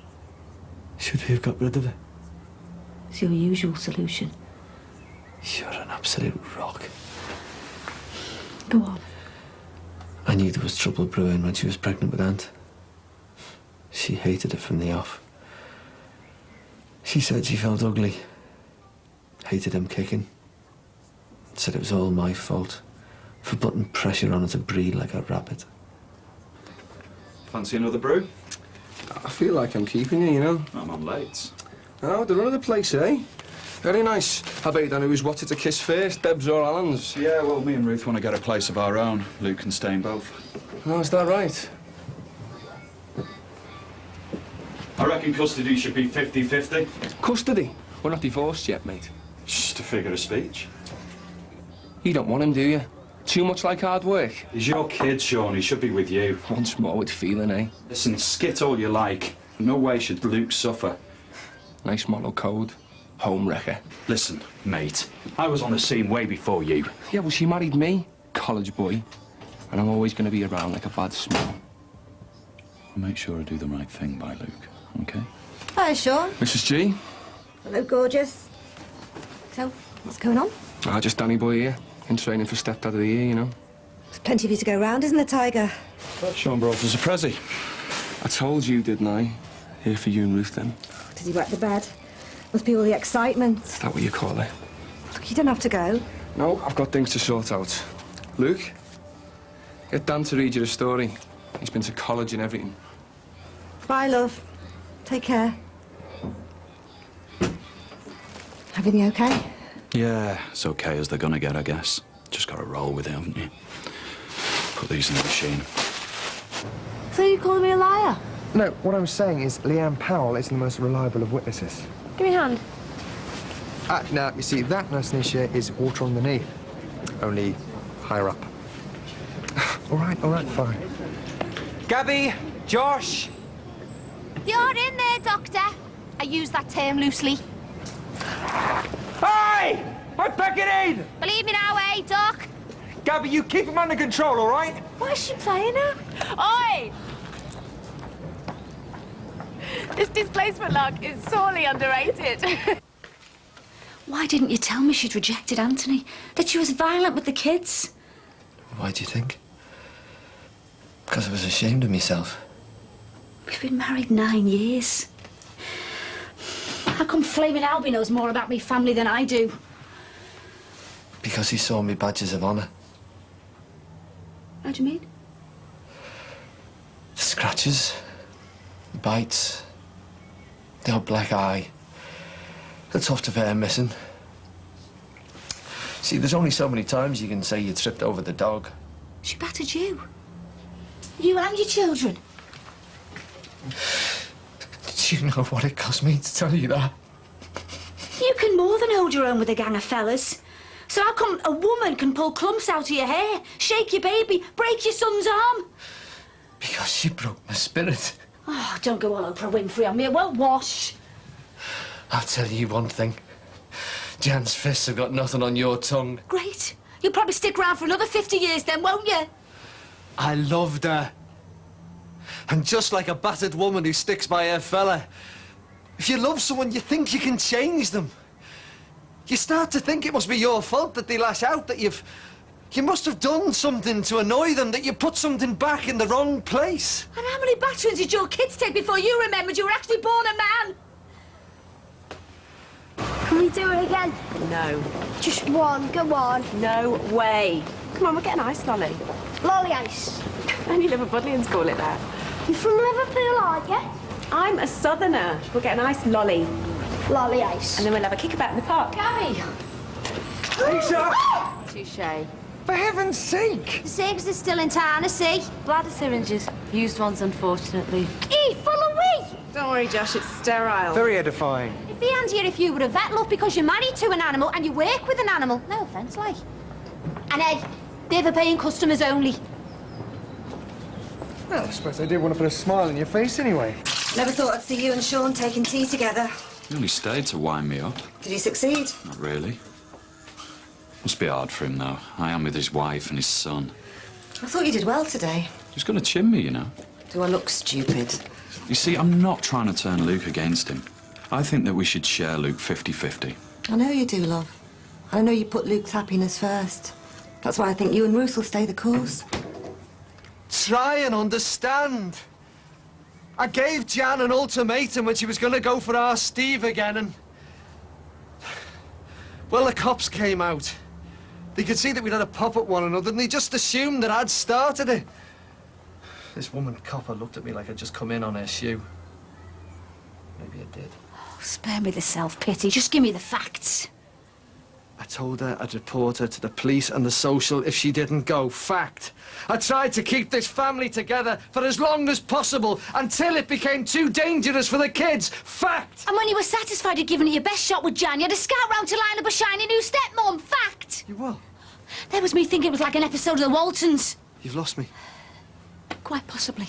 Should we have got rid of it? It's your usual solution. You're an absolute rock. Go on. I knew there was trouble brewing when she was pregnant with Aunt. She hated it from the off. She said she felt ugly. Hated him kicking. Said it was all my fault for putting pressure on her to breed like a rabbit. Fancy another brew? I feel like I'm keeping you, you know. I'm on late. Oh, the run of the place, eh? Very nice. I bet you don't know who's wanted to kiss first, Deb's or Alan's. Yeah, well, me and Ruth want to get a place of our own. Luke can stay in both. Oh, is that right? I reckon custody should be 50-50. Custody? We're not divorced yet, mate. Just a figure of speech. You don't want him, do you? Too much like hard work? He's your kid, Sean. He should be with you. Once more with feeling, eh? Listen, skit all you like. No way should Luke suffer. Nice moral code. Home wrecker. Listen, mate. I was on the scene way before you. Yeah, well, she married me, college boy. And I'm always going to be around like a bad smell. I'll make sure I do the right thing by Luke, OK? Hi, Sean. Mrs. G? Hello, gorgeous. So, what's going on? Just Danny boy here. In training for stepdad of the year, you know. There's plenty of you to go round, isn't there, Tiger? Sean brought us a prezi. I told you, didn't I? Here for you and Ruth, then. Did he wet the bed? Must be all the excitement. Is that what you call it? Look, you don't have to go. No, I've got things to sort out. Luke, get Dan to read you a story. He's been to college and everything. Bye, love. Take care. Everything okay? Yeah, it's OK as they're gonna get, I guess. Just gotta roll with it, haven't you? Put these in the machine. So you calling me a liar? No, what I'm saying is Leanne Powell is the most reliable of witnesses. Give me a hand. Now, you see, that, Nurse Nisha, is water on the knee. Only higher up. All right, fine. Gabby, Josh. You're in there, Doctor. I use that term loosely. Hey! I'm packing in! Believe me now, eh, Doc? Gabby, you keep him under control, all right? Why is she playing her? Oi! This displacement lock is sorely underrated. Why didn't you tell me she'd rejected Anthony? That she was violent with the kids? Why do you think? Because I was ashamed of myself. We've been married 9 years. How come Flaming Albie knows more about me family than I do? Because he saw me badges of honour. How do you mean? Scratches, bites, the odd black eye, the tuft of hair missing. See, there's only so many times you can say you tripped over the dog. She battered you. You and your children. Do you know what it cost me to tell you that? You can more than hold your own with a gang of fellas. So how come a woman can pull clumps out of your hair, shake your baby, break your son's arm? Because she broke my spirit. Oh, don't go all Oprah Winfrey on me. It won't wash. I'll tell you one thing. Jan's fists have got nothing on your tongue. Great. You'll probably stick around for another 50 years then, won't you? I loved her. And just like a battered woman who sticks by her fella, if you love someone, you think you can change them. You start to think it must be your fault that they lash out, that you must have done something to annoy them, that you put something back in the wrong place. And how many batterings did your kids take before you remembered you were actually born a man? Can we do it again? No. Just one, go on. No way. Come on, we'll get an ice lolly. Lolly ice. Only Liverpudlians call it that. You're from Liverpool, aren't you? I'm a southerner. We'll get an ice lolly. Lolly ice. And then we'll have a kickabout in the park. Gabby! Touche. For heaven's sake! The savings are still in town, I see. Bladder syringes. Used ones, unfortunately. Full of wee! Don't worry, Josh, it's sterile. Very edifying. It'd be handier if you were a vet, love, because you're married to an animal and you work with an animal. No offence, like. And hey, they're for paying customers only. Well, I suppose I did want to put a smile on your face anyway. Never thought I'd see you and Sean taking tea together. He only stayed to wind me up. Did he succeed? Not really. Must be hard for him, though. I am with his wife and his son. I thought you did well today. He's going to chin me, you know. Do I look stupid? You see, I'm not trying to turn Luke against him. I think that we should share Luke 50-50. I know you do, love. I know you put Luke's happiness first. That's why I think you and Ruth will stay the course. Try and understand. I gave Jan an ultimatum when she was going to go for our Steve again, and... well, the cops came out. They could see that we'd had a pop at one another, and they just assumed that I'd started it. This woman copper looked at me like I'd just come in on her shoe. Maybe I did. Oh, spare me the self-pity. Just give me the facts. I told her I'd report her to the police and the social if she didn't go. Fact. I tried to keep this family together for as long as possible until it became too dangerous for the kids. Fact. And when you were satisfied you'd given it your best shot with Jan, you had a scout round to line up a shiny new stepmom. Fact. You what? There was me thinking it was like an episode of the Waltons. You've lost me. Quite possibly.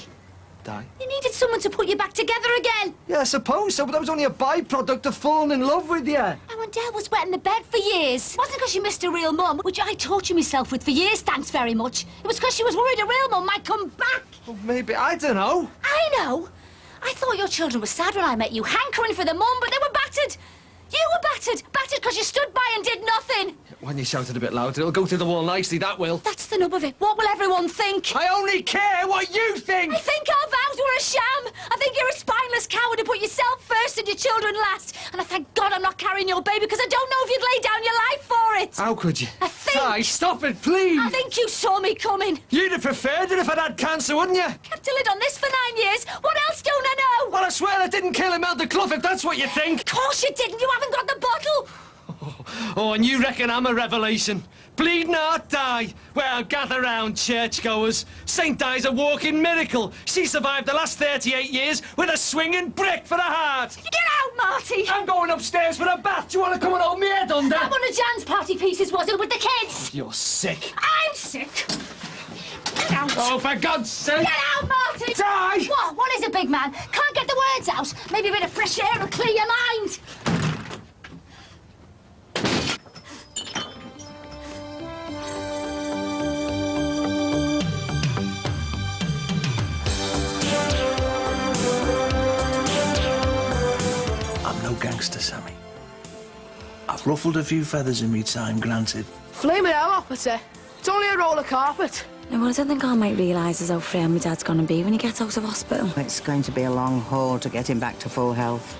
Di? You needed someone to put you back together again. Yeah, I suppose so, but that was only a byproduct of falling in love with you. And when Dad was wetting the bed for years. It wasn't because you missed a real mum, which I tortured myself with for years, thanks very much. It was because she was worried a real mum might come back. Well, maybe, I don't know. I know. I thought your children were sad when I met you, hankering for the mum, but they were battered. You were battered. Battered because you stood by and did nothing. When you shouted a bit louder, it'll go through the wall nicely, that will. That's the nub of it. What will everyone think? I only care what you think! I think our vows were a sham. I think you're a spineless coward who put yourself first and your children last. And I thank God I'm not carrying your baby because I don't know if you'd lay down your life for it. How could you? I think... Di, stop it, please! I think you saw me coming. You'd have preferred it if I'd had cancer, wouldn't you? Kept a lid on this for 9 years. What else don't I know? Well, I swear I didn't kill him out the clough if that's what you think. Of course you didn't. You haven't got the bottle. Oh, and you reckon I'm a revelation? Bleeding heart Di. Well, gather round, churchgoers. St. Di's a walking miracle. She survived the last 38 years with a swinging brick for a heart. Get out, Marty. I'm going upstairs for a bath. Do you want to come and hold me head under? That one of Jan's party pieces, was it, with the kids? You're sick. I'm sick. Get out. Oh, for God's sake. Get out, Marty. Di. What is it, big man? Can't get the words out. Maybe a bit of fresh air will clear your mind. Gangster, Sammy. I've ruffled a few feathers in me time, granted. Flaming hell, officer. It's only a roll of carpet. No, what I don't think I might realise is how frail my dad's going to be when he gets out of hospital. It's going to be a long haul to get him back to full health.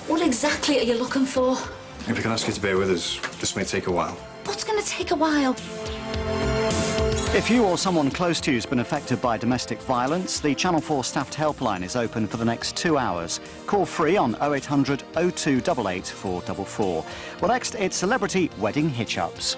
What exactly are you looking for? If we can ask you to bear with us, this may take a while. What's going to take a while? If you or someone close to you has been affected by domestic violence, the Channel 4 staffed helpline is open for the next 2 hours. Call free on 0800 0288 444. Well, next, it's celebrity wedding hitch-ups.